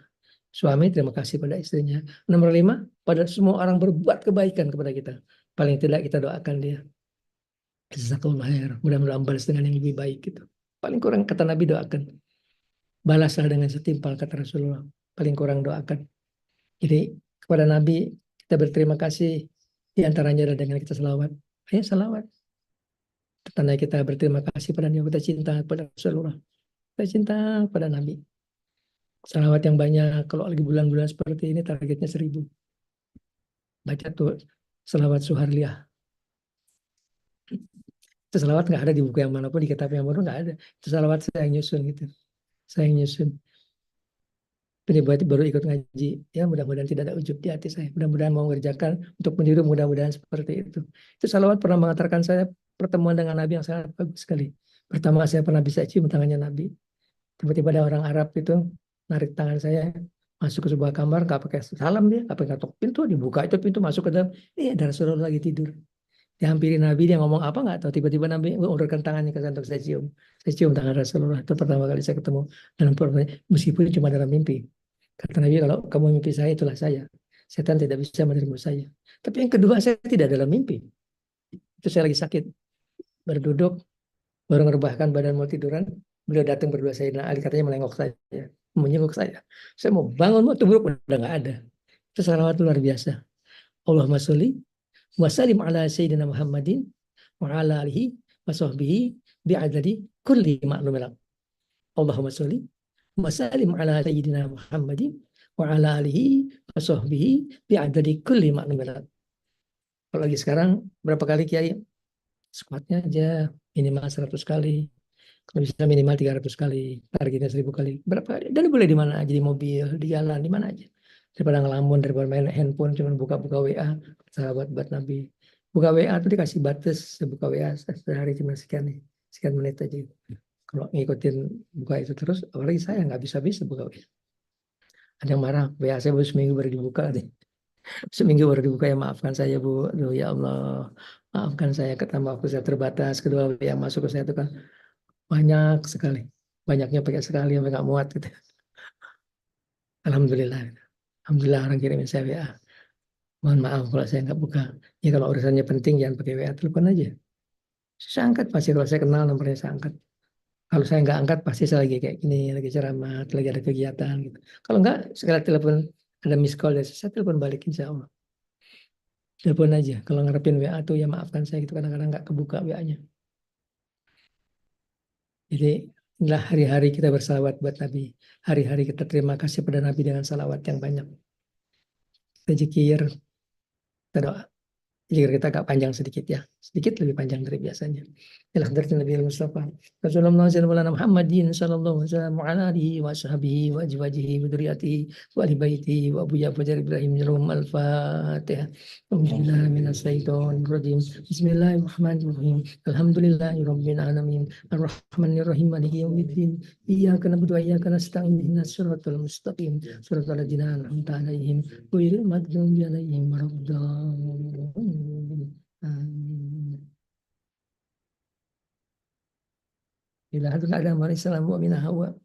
Suami terima kasih pada istrinya. Nomor lima, pada semua orang berbuat kebaikan kepada kita. Paling tidak kita doakan dia. Jazakallah khair. Mudah-mudahan balas dengan yang lebih baik gitu. Paling kurang kata Nabi doakan. Balaslah dengan setimpal kata Rasulullah. Paling kurang doakan. Jadi kepada Nabi kita berterima kasih, di antaranya adalah dengan kita selawat. Ayo selawat. Tanda kita berterima kasih pada Nabi, kita cinta pada Rasulullah. Kita cinta pada Nabi. Selawat yang banyak. Kalau lagi bulan-bulan seperti ini targetnya 1.000. Baca tuh selawat Suharliah. Itu selawat nggak ada di buku yang manapun, di kitab yang manapun nggak ada. Itu selawat saya yang nyusun gitu. Saya yang nyusun. Ini baru ikut ngaji. Ya mudah-mudahan tidak ada ujub di hati saya. Mudah-mudahan mau mengerjakan untuk meniru, mudah-mudahan seperti itu. Itu salawat pernah mengantarkan saya pertemuan dengan Nabi yang sangat bagus sekali. Pertama saya pernah bisa cium tangannya Nabi. Tiba-tiba ada orang Arab itu narik tangan saya masuk ke sebuah kamar, nggak pakai salam, dia nggak pakai ketok pintu, dibuka itu pintu masuk ke dalam. Ada Rasulullah lagi tidur. Dihampiri Nabi, dia ngomong apa nggak tahu. Tiba-tiba Nabi mengulurkan tangannya ke saya untuk saya cium. Saya cium tangan Rasulullah. Itu pertama kali saya ketemu dalam pertemuan, meskipun cuma dalam mimpi. Kata Nabi, kalau kamu mimpi saya, itulah saya. Setan tidak bisa menerima saya. Tapi yang kedua, saya tidak dalam mimpi. Itu saya lagi sakit. Berduduk, baru merebahkan badan mau tiduran. Beliau datang berdua, Sayyidina Ali, katanya melengok saya. Menyenguk saya. Saya mau bangun, mau tubruk, udah nggak ada. Itu salawat luar biasa. Allahumma sholli wa sallim ala Sayyidina Muhammadin wa ala alihi wa sahbihi bi'adadi kulli ma'lumilah. Allahumma sholli Wasallim ala Sayyidina Muhammadin wa ala alihi wa sahbihi bi'adadi kulli ma'lumilat. Kalau lagi sekarang berapa kali Kiai? Squatnya aja minimal 100 kali. Kalau bisa minimal 300 kali. Targetnya 1.000 kali. Berapa kali? Dan boleh di mana aja, di mobil, di jalan, di mana aja. Daripada ngelamun, daripada main handphone, cuma buka-buka WA. Sahabat buat Nabi. Buka WA tuh dikasih batas. Buka WA sehari cuma sekian nih. Sekian menit aja. Kalau ngikutin buka itu terus, apalagi saya nggak bisa-bisa buka WA. Ada yang marah, WA saya baru seminggu baru dibuka deh. Seminggu baru dibuka, ya maafkan saya Bu. Aduh, ya Allah, maafkan saya, kata waktu saya terbatas. Kedua yang masuk ke saya itu kan banyak sekali. Banyaknya pakai sekali sampai nggak muat gitu. Alhamdulillah. Alhamdulillah orang kirimin saya WA. Mohon maaf kalau saya nggak buka. Ya kalau urusannya penting jangan pakai WA, telepon aja. Saya angkat pasti, kalau saya kenal nomornya saya angkat. Kalau saya nggak angkat pasti saya lagi kayak gini, lagi ceramah, lagi ada kegiatan gitu. Kalau nggak, sekali telepon ada miss call dari saya telepon balik insya Allah. Telepon aja. Kalau ngarepin WA tuh ya maafkan saya gitu, kadang-kadang nggak kebuka WA-nya. Jadi inilah hari-hari kita bersalawat buat Nabi. Hari-hari kita terima kasih pada Nabi dengan salawat yang banyak. Kita zikir, kita doa. Jika kita agak panjang sedikit ya, sedikit lebih panjang dari biasanya. Ila hadratin Nabi Mustafa Rasulullah sallallahu Muhammadin sallallahu alaihi wasallam wa ala alihi wa sahbihi wa azwajihi wa dzurriyyatihi wa ahli baitihi wa Abu Ja'far Ibrahim al-Fatihah. Alhamdulillah minas syaitonir rajim. Bismillahirrahmanirrahim. Alhamdulillahi rabbil alamin. Arrahmanir rahim maliki yaumiddin. Iyyaka na'budu wa iyyaka nasta'in. Ihdinas siratal mustaqim. Siratal ladzina an'amta 'alaihim ghairil maghdubi 'alaihim waladdallin. Amin. Ila hadratil Adam alaihi salam wa min Hawa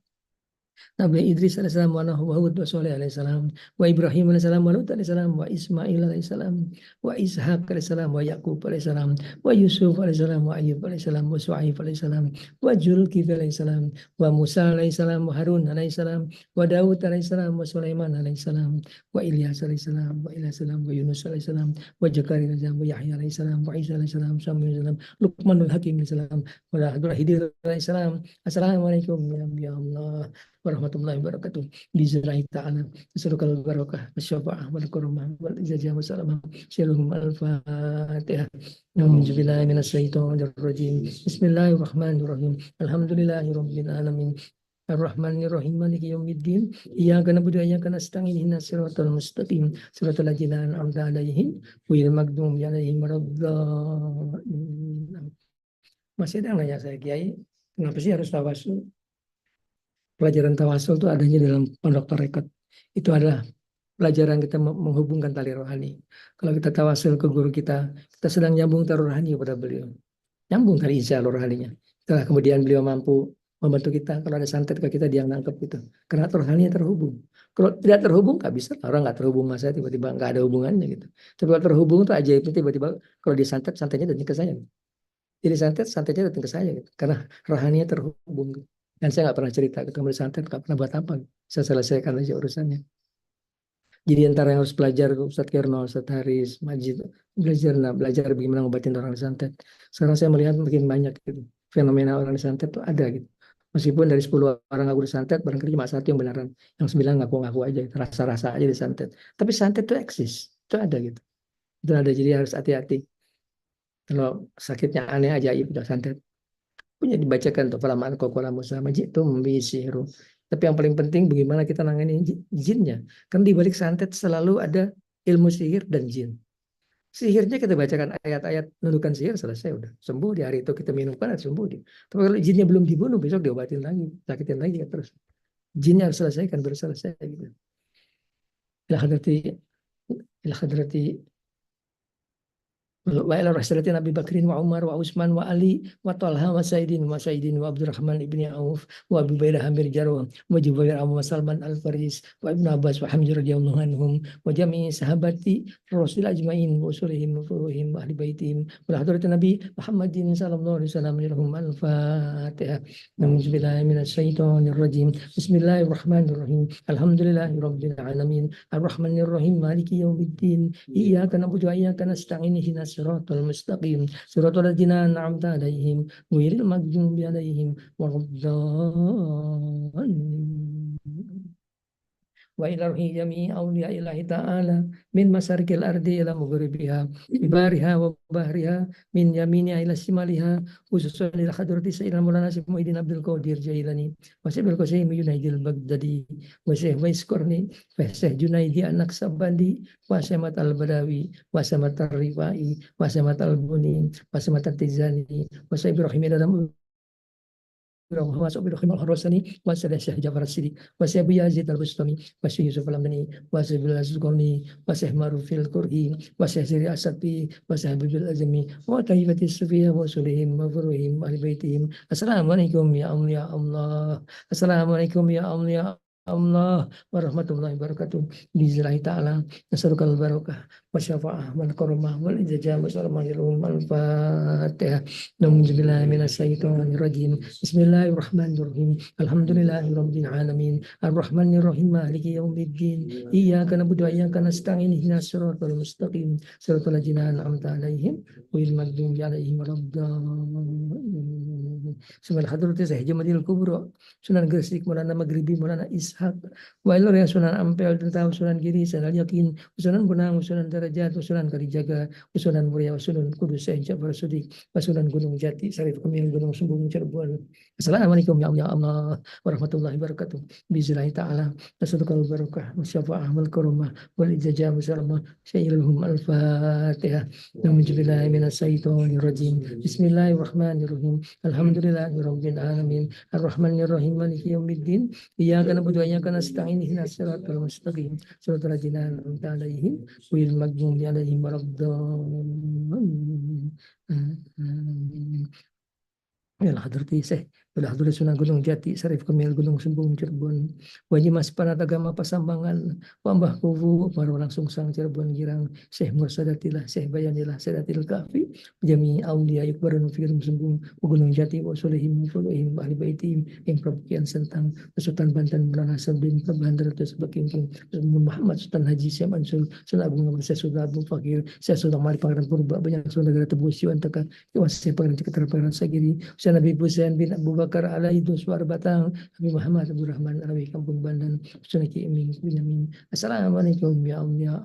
Nabi Idris alaihissalam wa Nuh wa Hud wa Shalih alaihissalam wa Ibrahim alaihissalam wa Lut alaihissalam wa Ismail alaihissalam wa Ishaq alaihissalam wa Yaqub alaihissalam wa Yusuf alaihissalam wa Ayyub alaihissalam wa Shu'aib alaihissalam wa Zulkifl alaihissalam wa Musa alaihissalam wa Harun alaihissalam wa Daud alaihissalam wa Sulaiman alaihissalam wa Ilyas alaihissalam wa Ilyas alaihissalam wa Yunus alaihissalam wa Zakaria alaihissalam wa Yahya alaihissalam wa Isa alaihissalam Samuel alaihissalam Luqmanul Hakim alaihissalam wa Abdul Hidir alaihissalam. Assalamualaikum ya Allah warahmatullahi wabarakatuh. Biznillahi ta'ala. Nasalukal barakah, wasyafa'ah, wal kurmah, wal ijazah, wassalamah. Shalom al-Fatihah. Na'udzubillahi minas syaitonir rajim. Bismillahirrahmanirrahim. Alhamdulillahi rabbil alamin. Ar-Rahmanir Rahim Maliki Yaumiddin. Iyyaka na'budu wa iyyaka nasta'in. Ihdinas siratal mustaqim. Siratal ladzina an'amta 'alaihim ghairil maghdubi 'alaihim waladdallin. Masih ada yang nanya saya, Kiai, kenapa sih harus tawasul? Pelajaran tawasul itu adanya dalam pondok tarekat. Itu adalah pelajaran kita menghubungkan tali rohani. Kalau kita tawasul ke guru kita sedang nyambung tali rohani kepada beliau. Nyambung tali jalur rohaninya. Setelah kemudian beliau mampu membantu kita. Kalau ada santet ke kita, dia nangkep itu. Karena rohaninya terhubung. Kalau tidak terhubung, nggak bisa. Orang nggak terhubung sama saya, tiba-tiba nggak ada hubungannya gitu. Tapi kalau terhubung itu ajaib, tiba-tiba kalau dia santet, santetnya datang ke saya. Jadi santet, santetnya datang ke saya gitu. Karena rohaninya terhubung. Dan saya nggak pernah cerita ke teman santet, nggak pernah buat apa. Saya selesaikan aja urusannya. Jadi antara yang harus belajar Ustadz Kirno, Ustadz Haris, Majid, belajar bagaimana ngobatin orang santet. Sekarang saya melihat makin banyak gitu. Fenomena orang santet itu ada gitu. Meskipun dari 10 orang ngaku disantet, barangkali cuma 1 yang beneran. Yang 9 ngaku-ngaku aja, gitu. Rasa-rasa aja disantet. Tapi santet itu eksis, itu ada gitu. Itu ada, jadi harus hati-hati. Kalau sakitnya aneh aja, udah santet. Punya dibacakan tuh falaman kokola Musa majitum bisiru. Tapi yang paling penting bagaimana kita nangani jinnya. Kan di balik santet selalu ada ilmu sihir dan jin. Sihirnya kita bacakan ayat-ayat nudukan sihir, selesai udah sembuh di hari itu, kita minumkan sembuh dia. Tapi kalau jinnya belum dibunuh, besok diobatin lagi, sakitin lagi ya terus. Jinnya harus selesaikan, baru selesai gitu. Ila hadrati wa ila rasulatina Abi Bakrin wa Umar wa Utsman wa Ali wa Talha wa Saidin wa Abdurrahman ibni Auf wa Abu Ubaidah Amir Jarrah wa Jubair Abu Salman Al-Faris wa Ibnu Abbas wa Hamzah radhiyallahu anhum wa jami'i sahabati Rasul ajmain wa usulihim wa furuhim wa ahli baitihim wa hadratin Nabi Muhammadin sallallahu alaihi wasallam al-Fatihah. Bismillahirrahmanirrahim minasyaitonir rajim. Bismillahirrahmanirrahim. Alhamdulillahi rabbil alamin. Ar-Rahmanir Rahim Maliki yaumiddin. Iyyaka na'budu wa iyyaka nasta'in. Ihdinas siratal mustaqim. Siratal ladzina an'amta 'alaihim ghairil maghdubi 'alaihim waladdallin. Wa ilahi jami'i awliya ilahi ta'ala min masarikil ardi ila mughribiha ibariha wa bahriha min yaminiha ila shimaliha khususan ila hadrati sayyidina Maulana Syekh Muhyiddin Abdul Qadir Jailani wa Syekh Al-Qasim Yunaidil Baghdadi wa Syekh Wais Qarni wa Syekh Junaidi Anak Sabandi wa Samat Al-Badawi wa Samat Al-Rifai wa Samat Al-Buni wa Samat Al-Tizani wa Syekh Ibrahim Adam Muhammad Ibrahim Al-Harasani wa Syekh Jafar As-Siddiq wa Syekh Abu Yazid Al-Bustami wa Syekh Yusuf Al-Amdani wa Syekh Bilal Az-Zuqani wa Syekh Marufil Qur'i wa Syekh Siri As-Sabi wa Syekh Habibul Azmi wa Taifati Sufiyah wa Sulihim wa Furuhim wa Ahli Baitihim. Assalamualaikum ya Allah. Assalamualaikum ya Allah warahmatullahi wabarakatuh. Bismillahirrahmanirrahim ta'ala nasarukal barakah wa syafa'ah wal karomah wal ijazah wa salamanilum al-Fatihah. Na'udzubillahi minasyaitonir rajim. Bismillahirrahmanirrahim. Alhamdulillahi rabbil alamin. Ar-Rahmanir Rahim Maliki yaumiddin. Iyyaka na'budu wa iyyaka nasta'in. Ihdinas siratal mustaqim. Siratal ladzina an'amta 'alaihim ghairil maghdubi 'alaihim waladdallin. Sunan Hadrati Syekh Jamadil Kubro, Sunan Gresik Maulana Maghribi Maulana Ishaq, Wailur yang Sunan Ampel tentang Sunan Giri, Sunan Yakin, Sunan Bonang, Sunan Derajat, Sunan Kalijaga, Sunan Muria, Sunan Kudus, Syekh Jafar Sodik, Sunan Gunung Jati, Sarif Kamil, Gunung Sumbung, Cirebon. Assalamualaikum ya Allah warahmatullahi wabarakatuh. Bismillah ta'ala, Nasrul Barakah, Musyafa'ah, Wal-Karumah, Wal-Ijajah, Musyarmah, Syairulhum Al-Fatihah. Na'udzubillahi minasyaitonirrajim. Bismillahirrahmanirrahim. Alhamdulillahirabbil alamin. Arrahmanirrahim. Maliki yaumiddin. Iyyaka na'budu wa iyyaka nasta'in. Ihdinas siratal mustaqim. Shiratal ladzina an'amta 'alaihim ghairil maghdubi 'alaihim waladdallin. Ya Hadrati Syekh Hadrati Sunan Gunung Jati, Sarif Kamil, Gunung Sumbung, Cirebon, Wajib Mas Panatagama Pasambangan, Wambah Kufu, Para Langsung Sang Cirebon Girang, Syekh Mursadatillah, Syekh Bayanilah, Sedatil Kafi, Jami Aulia Yukbarun Firum Sumbung, Gunung Jati, Wasolehim, Fuluhim, Ahli Baitim, Ing Prabukian Sentang, Sultan Banten, Mulana Sabdin, Prabandar, Bakim, Muhammad Sultan Haji Syekh Mansur, Sunan Agung Syekh Sultan Abu Fakir, Syekh Sultan Malik Pangeran Purba, banyak Sultan Negara Tebu Siwan Teka, Syekh Pangeran Ciketar Pangeran Sagiri, Syekh Nabi Husain bin Abu Bakar alaihi suara batang, Nabi Muhammad Abdul Rahman Arabi Kampung Bandan, Sunaki Iming Binyamin. Assalamualaikum ya Allah.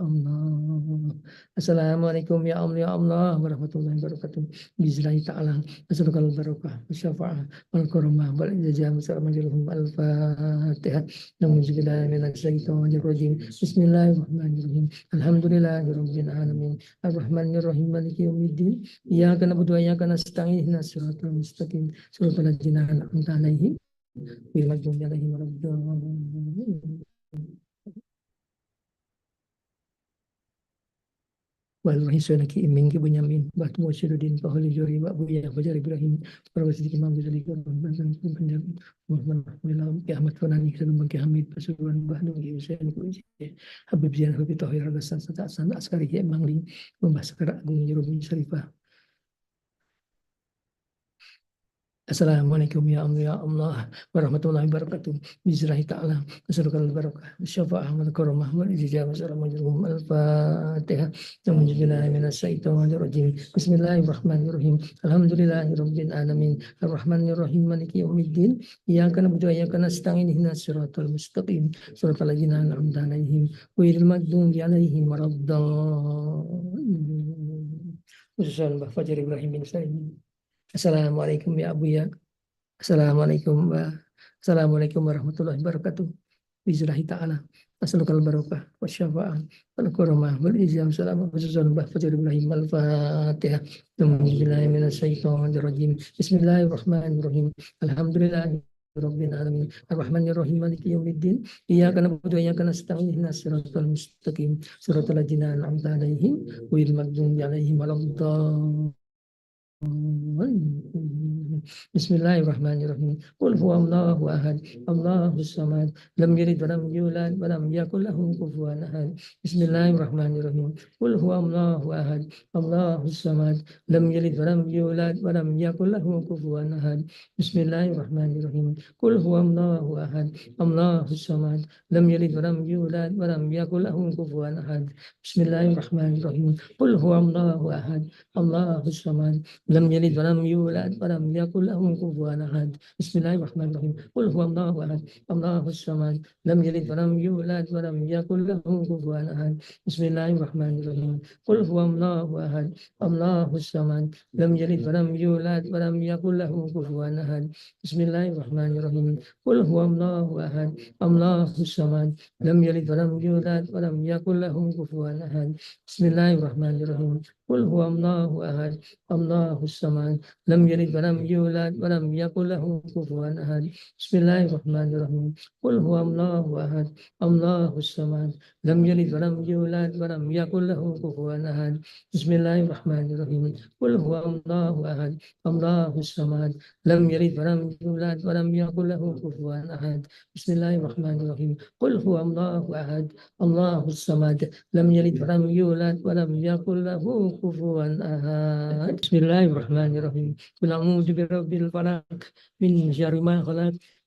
Assalamualaikum ya Allah warahmatullahi wabarakatuh. Bismillah ta'ala, Nasrul Barakah, Syafa'ah, Wal-Karumah, Wal-Ijajah, Musa'amajiruhum Al-Fatihah. Na'udzubillahi minasyaitonirrajim. Bismillahirrahmanirrahim. Alhamdulillahirabbil alamin. Arrahmanirrahim. Maliki yaumiddin. Iyyaka na'budu wa iyyaka nasta'in. Ihdinas siratal mustaqim. Shiratal ladzina an'amta 'alaihim ghairil maghdubi 'alaihim waladdallin. Wallahi Sunaki Iming Ki Bunyamin Batu Musyidudin Pahuli Jori Mbak Buya Fajar Ibrahim Para Sidik Imam Ghazali Banten Penjam Muhammad Wilam Ki Ahmad Fanani Salam Ki Hamid Pasuruan Bandung Ki Husain Kuji Habib Zian Habib Tahir Al-Hasan Sata Asan Askari Ki Mangling Membahas Sekara Agung Jerobin Syarifah. Assalamualaikum ya Allah warahmatullahi wabarakatuh. Bismillah ta'ala, Nasrul Barakah, Syafa'ah, Wal-Karumah, Wal-Ijajah, Wassalamualaikum Al-Fatihah. Na'udzubillahi minasyaitonirrajim. Bismillahirrahmanirrahim. Alhamdulillahirabbil alamin. Arrahmanirrahim. Maliki yaumiddin. Iyyaka na'budu wa iyyaka nasta'in. Ihdinas siratal mustaqim. Shiratal ladzina an'amta 'alaihim ghairil maghdubi 'alaihim waladdallin. Khususan Mbah Fajar Ibrahim bin Salim. Assalamualaikum ya Abu ya. Assalamualaikum Mbak. Assalamualaikum warahmatullahi wabarakatuh. Bismillah ta'ala. Nasrul Barakah wa syafa'ah wal karamah wal ijam salam khususan Mbah Fajar Ibrahim Al-Fatihah. Bismillahirrahmanirrahim minasyaitonirrajim. Bismillahirrahmanirrahim. Alhamdulillah Rabbil alamin. Arrahmanirrahim. Maliki yaumiddin. Iyyaka na'budu wa iyyaka nasta'in. Ihdinas siratal mustaqim. Shiratal ladzina an'amta 'alaihim ghairil maghdubi 'alaihim waladdallin. Bismillahirrahmanirrahim. Qul huwallahu ahad, Allahus samad, lam yalid wa lam yulad wa lam yakul lahu kufuwan ahad. Bismillahirrahmanirrahim. Qul huwallahu ahad, Allahus samad, lam yalid wa lam yulad wa lam yakul lahu kufuwan ahad. Bismillahirrahmanirrahim. Qul huwallahu ahad, Allahus samad, lam yalid wa lam yulad wa lam yakul lahu kufuwan ahad. Bismillahirrahmanirrahim. Qul huwallahu ahad, Allahus samad, lam yalid wa lam yulad wa lam yakul lahu kufuwan ahad. Bismillahirrahmanirrahim. Qul huwallahu ahad, Allahus samad, lam yalid wa lam yulad wa lam yakul lahu kufuwan ahad. Bismillahirrahmanirrahim. Qul huwallahu ahad, Allahus samad, lam yalid wa lam yulad wa lam yakul lahu kufuwan ahad. Bismillahirrahmanirrahim. Qul huwallahu ahad, Allahus samad, lam yalid wa lam yulad wa lam yakul lahu kufuwan ahad. Bismillahirrahmanirrahim. Qul huwallahu ahad, Allahus samad, lam yalid wa lam yulad wa lam yakul lahu kufuwan ahad. Bismillahirrahmanirrahim. Qul huwallahu ahad, Allahus samad, lam yalid wa lam yulad wa lam yakul lahu kufuwan ahad. Bismillahirrahmanirrahim. Qul huwallahu ahad, Allahus samad, lam yalid wa lam yulad wa lam yakul lahu kufuwan ahad. Bismillahirrahmanirrahim. Qul huwallahu ahad, Allahus samad, lam yalid wa lam yulad wa lam yakul lahu kufuwan ahad. Bismillahirrahmanirrahim. Qul a'udzu birabbil falaq min syarri ma khalaq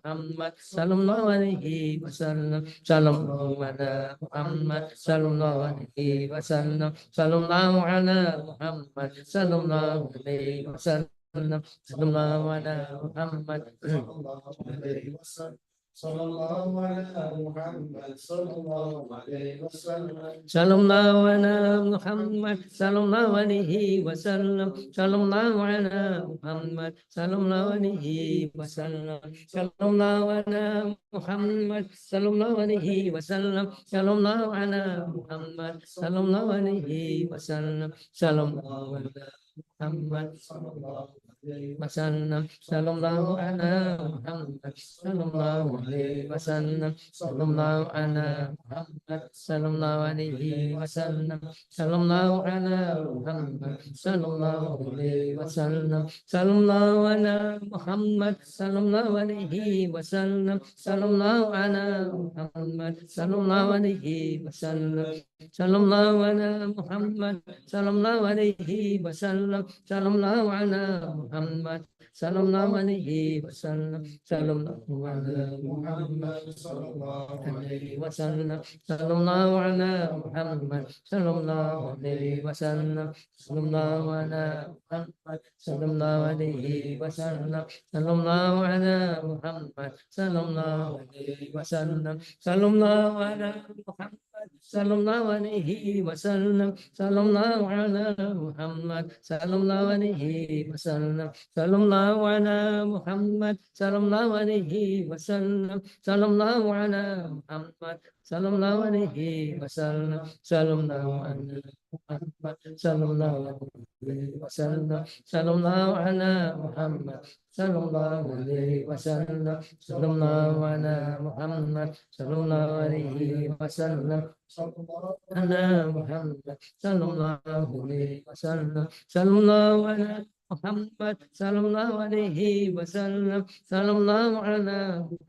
Muhammad sallallahu alaihi wasallam. Sallallahu ala Muhammad sallallahu alaihi wasallam. Sallallahu ala Muhammad sallallahu alaihi wasallam. Sallallahu ala Muhammad sallallahu alaihi wasallam. Sallallahu ala Muhammad sallallahu alaihi wasallam. Sallallahu ala Muhammad sallallahu alaihi wasallam. Sallallahu ala Muhammad sallallahu alaihi wasallam. Sallallahu ala Muhammad sallallahu alaihi wasallam. Sallallahu ala Muhammad sallallahu alaihi wasallam. Sallallahu ala Muhammad sallallahu wasallam. Sallallahu ala Muhammad sallallahu alaihi wasallam. Sallallahu ala Muhammad sallallahu alaihi wasallam. Sallallahu ala Muhammad sallallahu alaihi wasallam. Sallallahu ala Muhammad sallallahu alaihi wasallam. Sallallahu ala Muhammad sallallahu alaihi wasallam. Sallallahu ala Muhammad sallallahu alaihi wasallam. Sallallahu ala Muhammad sallallahu alaihi wasallam. Sallallahu ala Muhammad sallallahu alaihi wasallam. Sallallahu ala Muhammad sallallahu alaihi wasallam. Sallallahu ala Muhammad sallallahu alaihi wasallam. Sallallahu ala Muhammad sallallahu alaihi wasallam. Sallallahu ala Muhammad sallallahu alaihi wasallam. Sallallahu ala Muhammad sallallahu alaihi wasallam. Sallallahu ala Muhammad sallallahu alaihi wasallam. Sallallahu ala Muhammad sallallahu alaihi wasallam. Sallallahu ala Muhammad sallallahu alaihi wasallam. Sallallahu ala Muhammad sallallahu alaihi wasallam. Sallallahu ala Muhammad sallallahu alaihi wasallam. Ala Muhammad sallallahu alaihi wasallam. Sallallahu ala Muhammad sallallahu alaihi wasallam. Sallallahu ala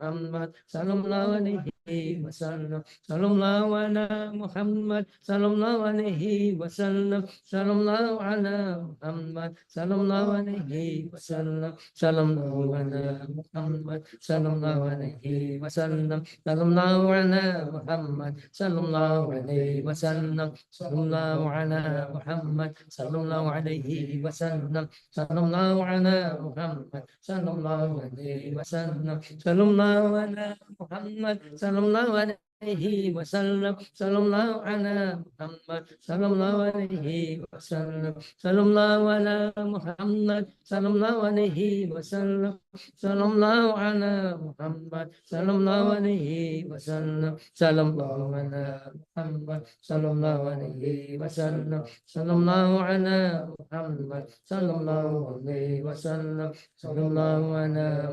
Muhammad sallallahu alaihi wasallam. Sallallahu ala Muhammad sallallahu alaihi wasallam. Sallallahu ala Muhammad sallallahu alaihi wasallam. Sallallahu ala Muhammad sallallahu alaihi wasallam. Sallallahu ala Muhammad sallallahu alaihi wasallam. Sallallahu ala Muhammad sallallahu alaihi wasallam. Sallallahu ala Muhammad sallallahu alaihi wasallam. Sallallahu ala Muhammad sallallahu alaihi wasallam. Sallallahu ala Muhammad sallallahu alaihi wasallam. Sallallahu ala Muhammad sallallahu alaihi wasallam. Sallallahu ala Muhammad sallallahu alaihi wasallam. Sallallahu ala Muhammad sallallahu alaihi wasallam. Sallallahu ala Muhammad sallallahu alaihi wasallam. Sallallahu ala Muhammad sallallahu alaihi wasallam. Sallallahu ala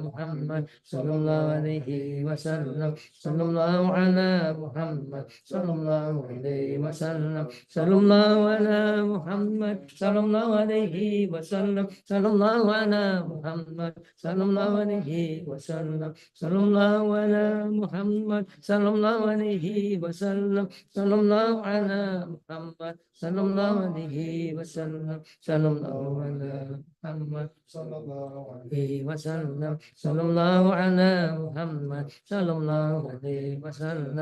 Muhammad sallallahu alaihi wasallam. Sallallahu ala Muhammad sallallahu alaihi wasallam. Sallallahu ala Muhammad sallallahu alaihi wasallam. Sallallahu ala Muhammad sallallahu alaihi wasallam. Sallallahu ala Muhammad sallallahu alaihi wasallam. Sallallahu ala Muhammad sallallahu alaihi wasallam. Sallallahu ala Muhammad sallallahu alaihi wasallam. Sallallahu ala Muhammad sallallahu alaihi wasallam.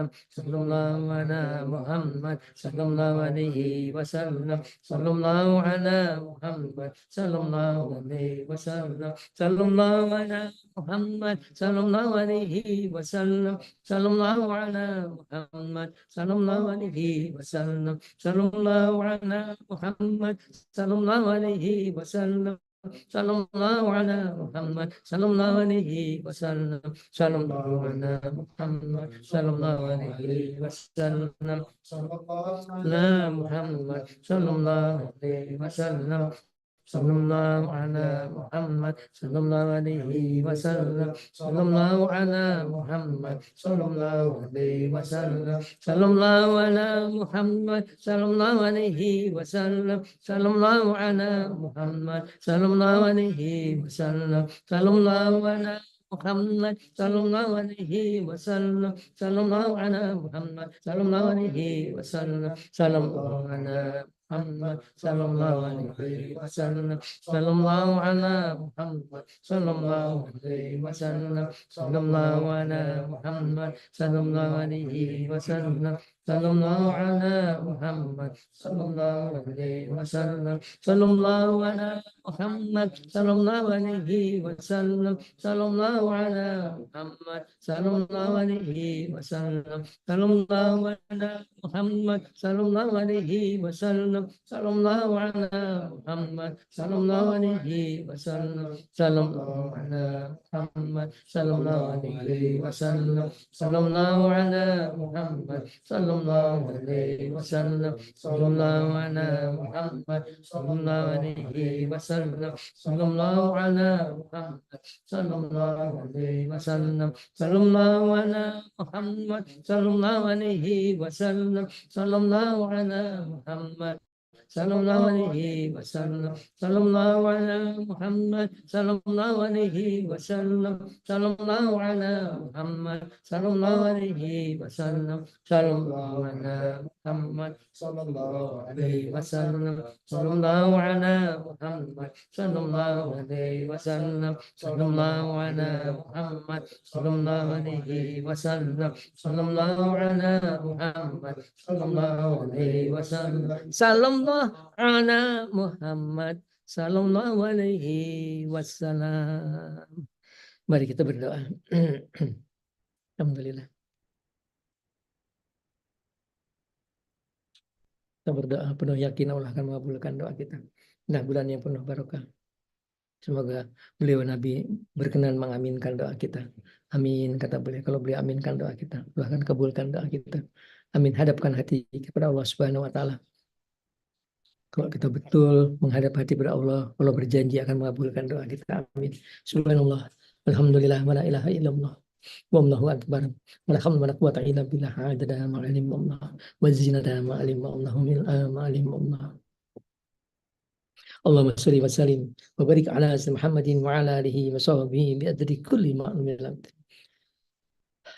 Sallallahu ala Muhammad sallallahu alaihi wasallam. Sallallahu ala Muhammad sallallahu alaihi wasallam. Sallallahu ala Muhammad sallallahu alaihi wasallam. Sallallahu ala Muhammad sallallahu alaihi wasallam. Sallallahu ala Muhammad sallallahu alaihi wasallam. Sallallahu ala Muhammad sallallahu alaihi wasallam. Ala Muhammad sallallahu alaihi wasallam. Sallallahu ala Muhammad sallallahu alaihi wasallam. Sallallahu ala Muhammad sallallahu alaihi wasallam. Sallallahu ala Muhammad sallallahu alaihi wasallam. Sallallahu ala Muhammad sallallahu alaihi wasallam. Sallallahu ala Muhammad sallallahu alaihi wasallam. Sallallahu ala Muhammad sallallahu alaihi wasallam. Sallallahu ala Muhammad sallallahu alaihi wasallam. Sallallahu ala Muhammad sallallahu alaihi wasallam. Sallallahu ala Muhammad sallallahu alaihi wasallam. Sallallahu ala Muhammad sallallahu alaihi wasallam. Sallallahu ala Muhammad sallallahu alaihi wasallam. Sallallahu ala Muhammad sallallahu alaihi wasallam. Sallallahu ala Muhammad sallallahu alaihi wasallam. Sallallahu ala Muhammad sallallahu alaihi wasallam. Sallallahu ala Muhammad sallallahu alaihi wasallam. Sallallahu ala Muhammad sallallahu alaihi wasallam. Sallallahu ala Muhammad sallallahu alaihi wasallam. Sallallahu ala Muhammad sallallahu alaihi wasallam. Sallallahu ala Muhammad sallallahu alaihi wasallam. Sallallahu ala Muhammad sallallahu alaihi wasallam. Sallallahu ala Muhammad sallallahu alaihi wasallam. Sallallahu ala Muhammad sallallahu alaihi wasallam. Sallallahu ala Muhammad sallallahu alaihi wasallam. Sallallahu ala Muhammad sallallahu alaihi wasallam. Sallallahu ala Muhammad sallallahu alaihi wasallam. Sallallahu ala Muhammad sallallahu alaihi wasallam. Sallallahu ala Muhammad sallallahu alaihi wasallam. Mari kita berdoa. Alhamdulillah. Kita berdoa penuh yakin Allah akan mengabulkan doa kita. Nah, bulan yang penuh barokah. Semoga beliau Nabi berkenan mengaminkan doa kita. Amin, kata beliau. Kalau beliau aminkan doa kita, Allah akan kabulkan doa kita. Amin. Hadapkan hati kepada Allah Subhanahu wa taala. Kalau kita betul menghadap hati kepada Allah, Allah berjanji akan mengabulkan doa kita. Amin. Subhanallah. Alhamdulillah. Wa la ilaha illallah. Wallahu akbar. Walhamdu wa la quwwata illa billah. Adada ma alim Allah. Wa zinata ma alim Allah. Min ma alim Allah. Allahumma shalli wa sallim wa barik ala Muhammadin wa ala alihi wa sahbihi bi adri kulli ma'lumin lam.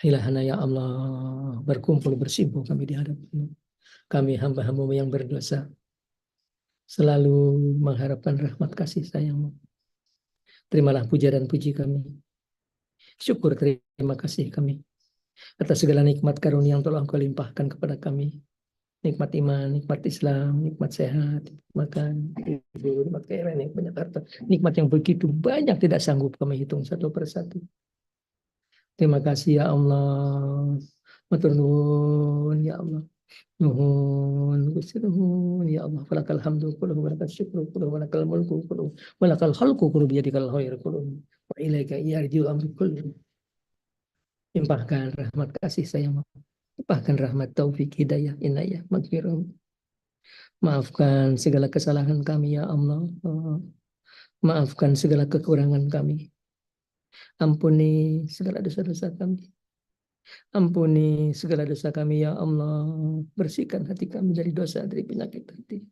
Ilahana ya Allah, berkumpul bersimpuh kami di hadapan kami hamba-hambamu yang berdosa, selalu mengharapkan rahmat kasih sayang-Mu. Terimalah puja dan puji kami. Syukur terima kasih kami atas segala nikmat karunia yang telah Engkau limpahkan kepada kami. Nikmat iman, nikmat Islam, nikmat sehat, makan, tidur, nikmat kaya, nikmat banyak harta. Nikmat yang begitu banyak tidak sanggup kami hitung satu persatu. Terima kasih ya Allah. Matur nuwun ya Allah. Nuhun, Gusti nuhun ya Allah. Walakal hamdu kulluhu wa lakal syukru kulluhu wa lakal mulku kulluhu wa lakal khalqu kulluhu biyadikal khairu kulluhu wa ilaika yarji'u amru kulluhu. Limpahkan rahmat kasih sayang, limpahkan rahmat taufik hidayah inayah maghfirah. Maafkan segala kesalahan kami ya Allah. Maafkan segala kekurangan kami. Ampuni segala dosa-dosa kami. Ampuni segala dosa kami ya Allah. Bersihkan hati kami dari dosa, dari penyakit hati.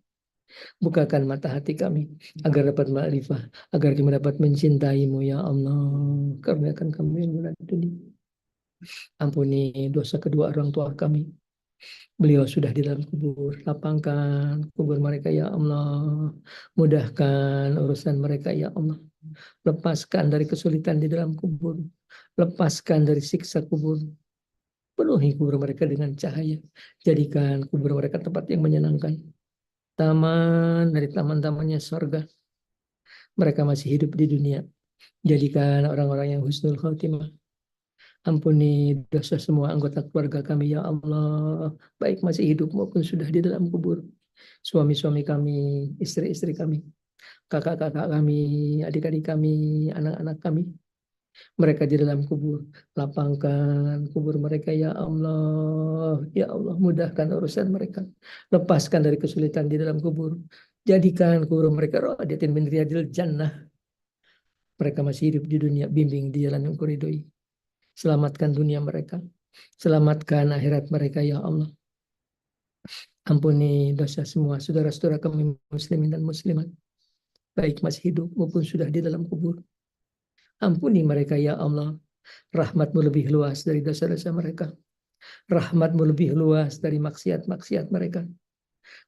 Bukakan mata hati kami agar dapat ma'rifah, agar kami dapat mencintai-Mu ya Allah. Karuniakan kami yang mulia dunia. Ampuni dosa kedua orang tua kami. Beliau sudah di dalam kubur. Lapangkan kubur mereka ya Allah. Mudahkan urusan mereka ya Allah. Lepaskan dari kesulitan di dalam kubur. Lepaskan dari siksa kubur. Penuhi kubur mereka dengan cahaya. Jadikan kubur mereka tempat yang menyenangkan. Taman dari taman-tamannya surga. Mereka masih hidup di dunia. Jadikan orang-orang yang husnul khotimah. Ampuni dosa semua anggota keluarga kami ya Allah. Baik masih hidup maupun sudah di dalam kubur. Suami-suami kami, istri-istri kami, kakak-kakak kami, adik-adik kami, anak-anak kami. Mereka di dalam kubur. Lapangkan kubur mereka ya Allah. Ya Allah, mudahkan urusan mereka. Lepaskan dari kesulitan di dalam kubur. Jadikan kubur mereka radiatin min riyadil jannah. Mereka masih hidup di dunia, bimbing di jalan yang Kau ridhoi. Selamatkan dunia mereka. Selamatkan akhirat mereka ya Allah. Ampuni dosa semua saudara-saudara kami muslimin dan muslimat. Baik masih hidup maupun sudah di dalam kubur. Ampuni mereka ya Allah. Rahmat-Mu lebih luas dari dosa-dosa mereka. Rahmat-Mu lebih luas dari maksiat-maksiat mereka.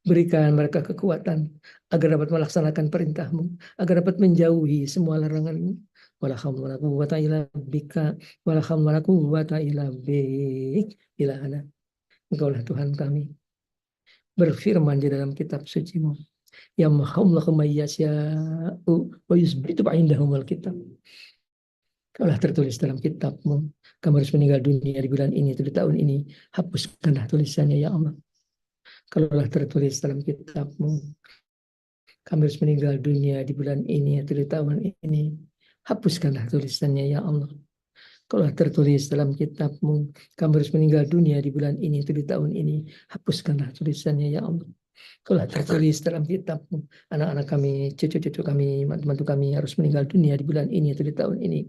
Berikan mereka kekuatan agar dapat melaksanakan perintah-Mu, agar dapat menjauhi semua larangan-Mu. Wala haula wala quwwata illa bika, wala haula wala quwwata illa bik. Ilahana. Engkaulah Tuhan kami. Berfirman di dalam kitab suci-Mu. Ya mahaullahu may yasya'u wa yusbitu ba'indahumul kitab. Kaulah tertulis dalam kitab-Mu. Kamu harus meninggal dunia di bulan ini atau di tahun ini. Hapuskanlah tulisannya ya Allah. Kalaulah tertulis dalam kitab-Mu, kami harus meninggal dunia di bulan ini atau di tahun ini. Hapuskanlah tulisannya ya Allah. Kalau tertulis dalam kitab-Mu, kami harus meninggal dunia di bulan ini atau di tahun ini. Hapuskanlah tulisannya ya Allah. Kalau tertulis dalam kitab-Mu, anak-anak kami, cucu-cucu kami, mantu-mantu kami harus meninggal dunia di bulan ini atau di tahun ini.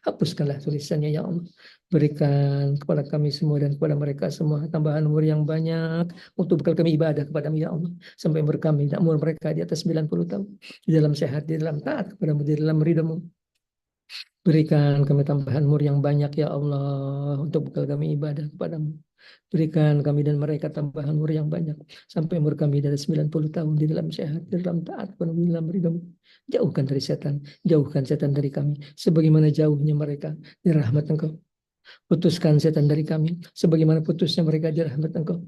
Hapuskanlah tulisannya ya Allah. Berikan kepada kami semua dan kepada mereka semua tambahan umur yang banyak untuk bekal kami ibadah kepada-Mu ya Allah. Sampai umur kami, umur mereka di atas 90 tahun. Di dalam sehat, di dalam taat kepada-Mu, di dalam ridha-Mu. Berikan kami tambahan umur yang banyak ya Allah untuk bekal kami ibadah kepada-Mu. Berikan kami dan mereka tambahan umur yang banyak sampai umur kami dari 90 tahun di dalam sehat, di dalam taat, di dalam ridho. Jauhkan dari setan, jauhkan setan dari kami sebagaimana jauhnya mereka dari rahmat Engkau. Putuskan setan dari kami sebagaimana putusnya mereka dari rahmat Engkau.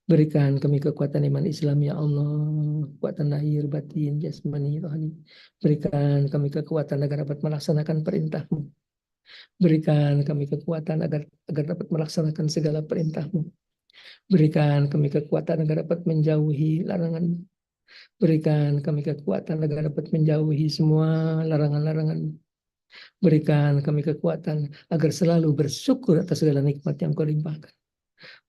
Berikan kami kekuatan iman Islam ya Allah, kekuatan lahir, batin, jasmani, rohani. Berikan kami kekuatan agar dapat melaksanakan perintah-Mu. Berikan kami kekuatan agar dapat melaksanakan segala perintah-Mu. Berikan kami kekuatan agar dapat menjauhi larangan-Mu. Berikan kami kekuatan agar dapat menjauhi semua larangan-larangan-Mu. Berikan kami kekuatan agar selalu bersyukur atas segala nikmat yang Kau limpahkan.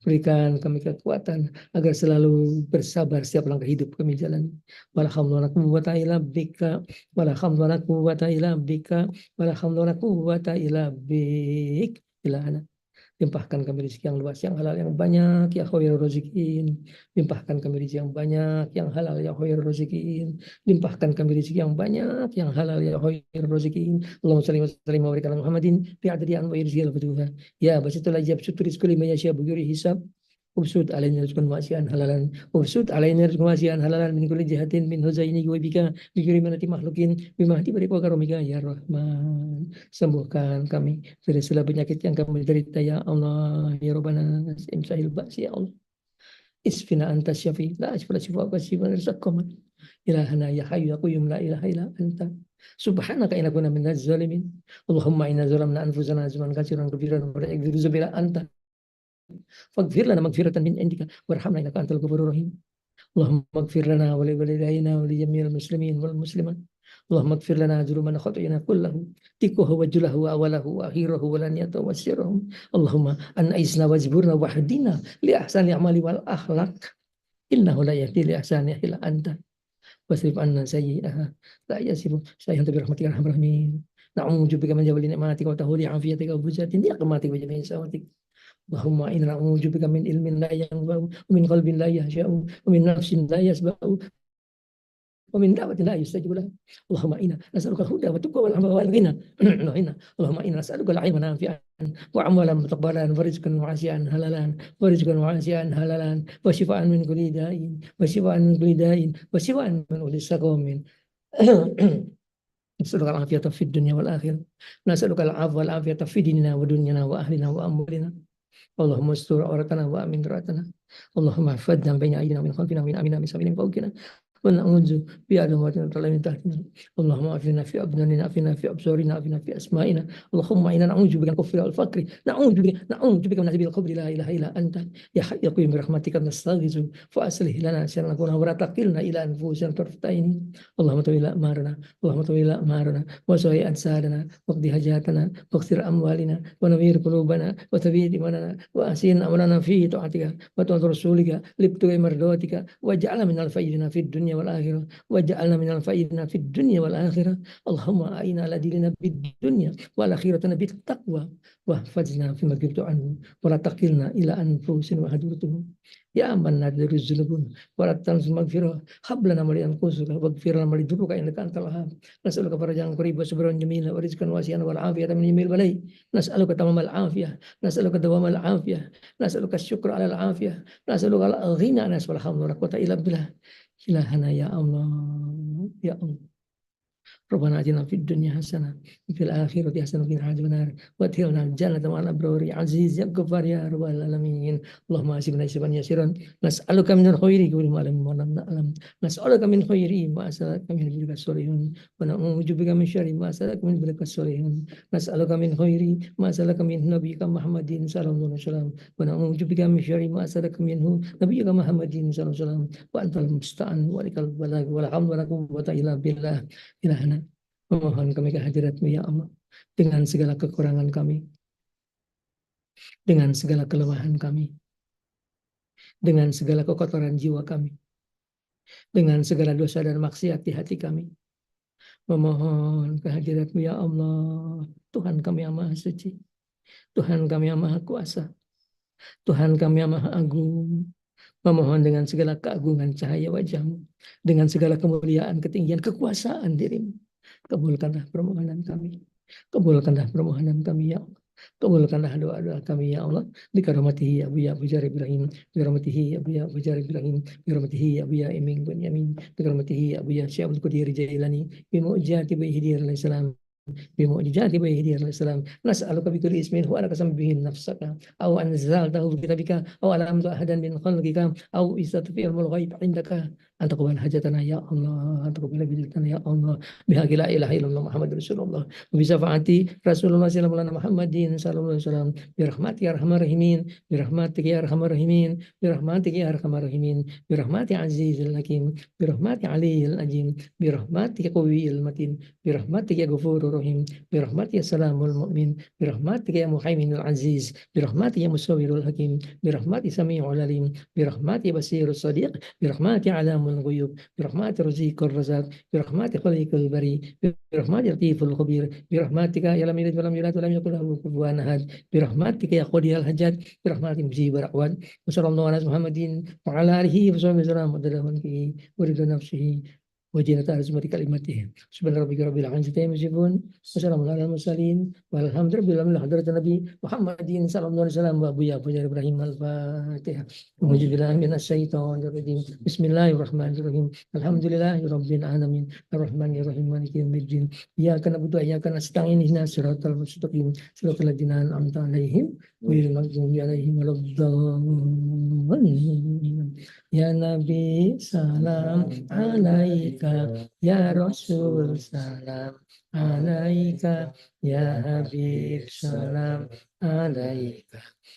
Berikan kami kekuatan agar selalu bersabar setiap langkah hidup kami jalan. Wala haula wala quwwata illa bika, wala haula wala quwwata illa bika, wala haula wala quwwata illa bik. Ilahana. Limpahkan kami rezeki yang luas, yang halal, yang banyak, ya khairul razikin. Limpahkan kami rezeki yang banyak, yang halal, ya khairul razikin. Limpahkan kami rezeki yang banyak, yang halal, ya khairul razikin. Allahumma shalli wa sallim wa barik ala Muhammadin fi adadi anwa'i rizqil futuha. Ya basitul ajab sutur rizqi liman yasha bighairi hisab. Ubsud alaina rizqan wasi'an halalan. Ubsud alaina rizqan wasi'an halalan min kulli jihatin min huzaini wa bika bi manati makhlukin bimahdi bari karomika ya Rahman. Sembuhkan kami dari segala penyakit yang kami derita ya Allah ya Rabbana imsahil ba'si ya Allah. Isfina anta syafi la asfala syifa wa syifa rizqakum. Ilahana ya hayyu ya qayyum la ilaha illa anta. Subhanaka inna kunna minaz zalimin. Allahumma inna zalamna anfusana zulman katsiran kabiran wa la yaghfiru dzunub anta. Faghfir lana maghfiratan min indika warhamna innaka antal ghafurur rahim. Allahumma ighfir lana wa li walidayna wa li jami'il muslimin wal muslimat. Allahumma ighfir lana dzunubana khata'ina kullahu tikuhu wa julahu wa awalahu wa akhirahu wa laniyatahu wa sirrahu. Allahumma an'isna wajburna wahdina li ahsani amali wal akhlaq. Innahu la yahdi li ahsani illa anta. Wasrif anna sayyi'aha la yasifu sayyi'an bi rahmatika arhamar rahimin. Na'udzu bika min jawli ni'matika wa tahuli afiyatika wa bujatin ni'matika wa jami'i sawatika. Allahumma inna na'udzu bika min ilmin la yanfa'u wa min qalbin la yahsha'u wa min nafsin la yasba'u wa min da'watin la yustajabu lahu. Allahumma inna nas'aluka al-huda wa tuqa wal 'afwa wal ghina. Allahumma inna nas'aluka al-'ilma nafi'an wa 'amalan mutaqabbalan wa rizqan wasi'an halalan wa rizqan wasi'an halalan wa shifaan min kulli da'in wa shifaan min kulli da'in wa shifaan min kulli saqamin. نسألك العافية في الدنيا والآخرة نسألك العفو والعافية في ديننا ودنيانا وأهلنا وأمورنا اللهم استر عورتنا وأمن روعتنا اللهم احفظنا بين أيدينا ومن خلفنا ومن أمنا من سبيل فوقنا ونعوذ بعظمتنا من تحتنا اللهم أعفنا في أبداننا أعفنا في أبصارنا أعفنا في أسمائنا اللهم إنا نعوذ بك من الكفر والفقر نعوذ بك من عذاب القبر لا إله إلا أنت يا حي يا قيوم برحمتك نستغيث فأصلح لنا شأننا ولا تكلنا إلى أنفسنا طرفة عين اللهم طول أعمارنا اللهم طول أعمارنا وسعي أنسالنا واقض حاجاتنا واغفر أموالنا ونوير قلوبنا وثبت إيماننا وأحسن أمرنا في طاعتك وطاعة رسولك لابتغاء مرضاتك واجعلنا من الفائزين في الدنيا والآخرة واجعلنا من الفائزين في الدنيا والآخرة اللهم أعنا على ديننا بالدنيا والآخرة بالتقوى واحفظنا فيما كنت عنه ولا تقلنا إلى أنفسنا وحضرته Ya man nadhiru dzunubun wa la tanzil maghfirah hab lana ma li anfusika waghfir lana ma li dhunuka innaka antal wahhab nas'aluka farajan qariba sabran jamila wa rizqan wasi'an wal afiyata min yamil balai nas'aluka tamamal afiyah nas'aluka dawamal afiyah nas'aluka syukra ala al afiyah nas'aluka al ghina nas wal hamdu wa la quwwata illa billah ilahana ya Allah ya Allah ربنا آتنا في الدنيا حسنة وفي الآخرة حسنة وقنا عذاب النار وادخلنا الجنة مع الأبرار يا عزيز يا غفار يا رب العالمين اللهم آسبنا حسابا يسيرا نسألك من الخير كل ما لم نعلم نسألك من خير ما أسألك من بلك الصالحون ونعوذ بك من شر ما أسألك من بلك الصالحون نسألك من خير ما أسألك من نبيك محمد صلى الله عليه وسلم ونعوذ بك من شر ما أسألك منه نبيك محمد صلى الله عليه وسلم وأنت المستعان ولك البلاغ ولا حول ولا قوة إلا بالله ilahana memohon kami kehadirat-Mu ya Allah dengan segala kekurangan kami, dengan segala kelemahan kami, dengan segala kekotoran jiwa kami, dengan segala dosa dan maksiat di hati kami. Memohon kehadirat-Mu ya Allah, Tuhan kami yang Maha Suci, Tuhan kami yang Maha Kuasa, Tuhan kami yang Maha Agung. Memohon dengan segala keagungan cahaya wajah-Mu, dengan segala kemuliaan, ketinggian, kekuasaan diri-Mu. Kabulkanlah permohonan kami. Kabulkanlah permohonan kami ya Allah. Kabulkanlah doa-doa kami ya Allah. Bikaramatihi Abu ya Abu Jar Ibrahim. Bikaramatihi Abu ya Abu Jar Ibrahim. Bikaramatihi Abu ya Iming bin Yamin. Bikaramatihi Abu ya Syekh Abdul Qadir Jailani. Bimu'jati Bayhidir alaihi salam. بمعجزات بيده عليه السلام نسألك بكل اسم هو لك سمى به نفسك أو أنزلته في كتابك أو علمت أحدا من خلقك أو استغفر في علم الغيب عندك أن تقبل حاجتنا يا الله أن تقبل بدعتنا يا الله بحق لا إله إلا الله محمد رسول الله وبشفاعة رسول الله صلى الله عليه محمد صلى الله عليه وسلم برحمتك يا أرحم الراحمين برحمتك يا أرحم الراحمين برحمتك يا أرحم الراحمين برحمتك عزيز الحكيم برحمتك علي العظيم برحمتك قوي المتين برحمتك يا غفور الرحيم برحمتك يا سلام المؤمن برحمتك يا مهيمن العزيز برحمتك يا مصور الحكيم برحمتك سميع العليم برحمتك بصير الصديق برحمتك علام الغيوب برحمتك رزيق الرزاق برحمتك خليق البري برحمتك لطيف الخبير برحمتك يا لم يلد ولم يولد ولم يكن له كفوا احد برحمتك يا قاضي الحاجات برحمتك مجيب الاعواد وصلى الله على محمد وعلى اله وصحبه وسلم ودلهم فيه ورد نفسه وجنة أزمة كلمته سبحان ربك رب العزة عما يصفون وسلام على المرسلين والحمد لله من حضرة النبي محمد صلى الله عليه وسلم وأبو جعفر إبراهيم الفاتحة أعوذ بالله من الشيطان الرجيم بسم الله الرحمن الرحيم الحمد لله رب العالمين الرحمن الرحيم مالك يوم الدين إياك نعبد وإياك نستعين اهدنا الصراط المستقيم صراط الذين أنعمت عليهم غير المغضوب عليهم ولا الضالين يا نبي سلام عليك يا رسول سلام عليك يا حبيب سلام عليك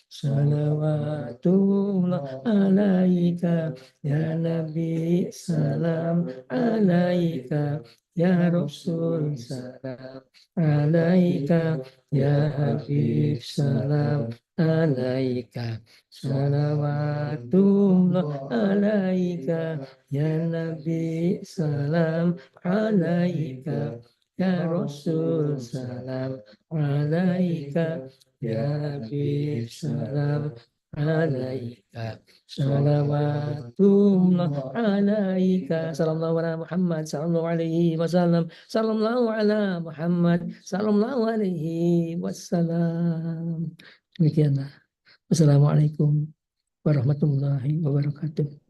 صلوات الله عليك يا نبي سلام عليك يا رسول سلام عليك يا حبيب سلام عليك صلوات الله عليك يا نبي سلام عليك يا رسول سلام عليك يا حبيب سلام عليك صلوات الله عليك صلى الله على محمد صلى الله عليه وسلم صلى الله على محمد صلى الله عليه وسلم. Demikianlah. Wassalamualaikum warahmatullahi wabarakatuh.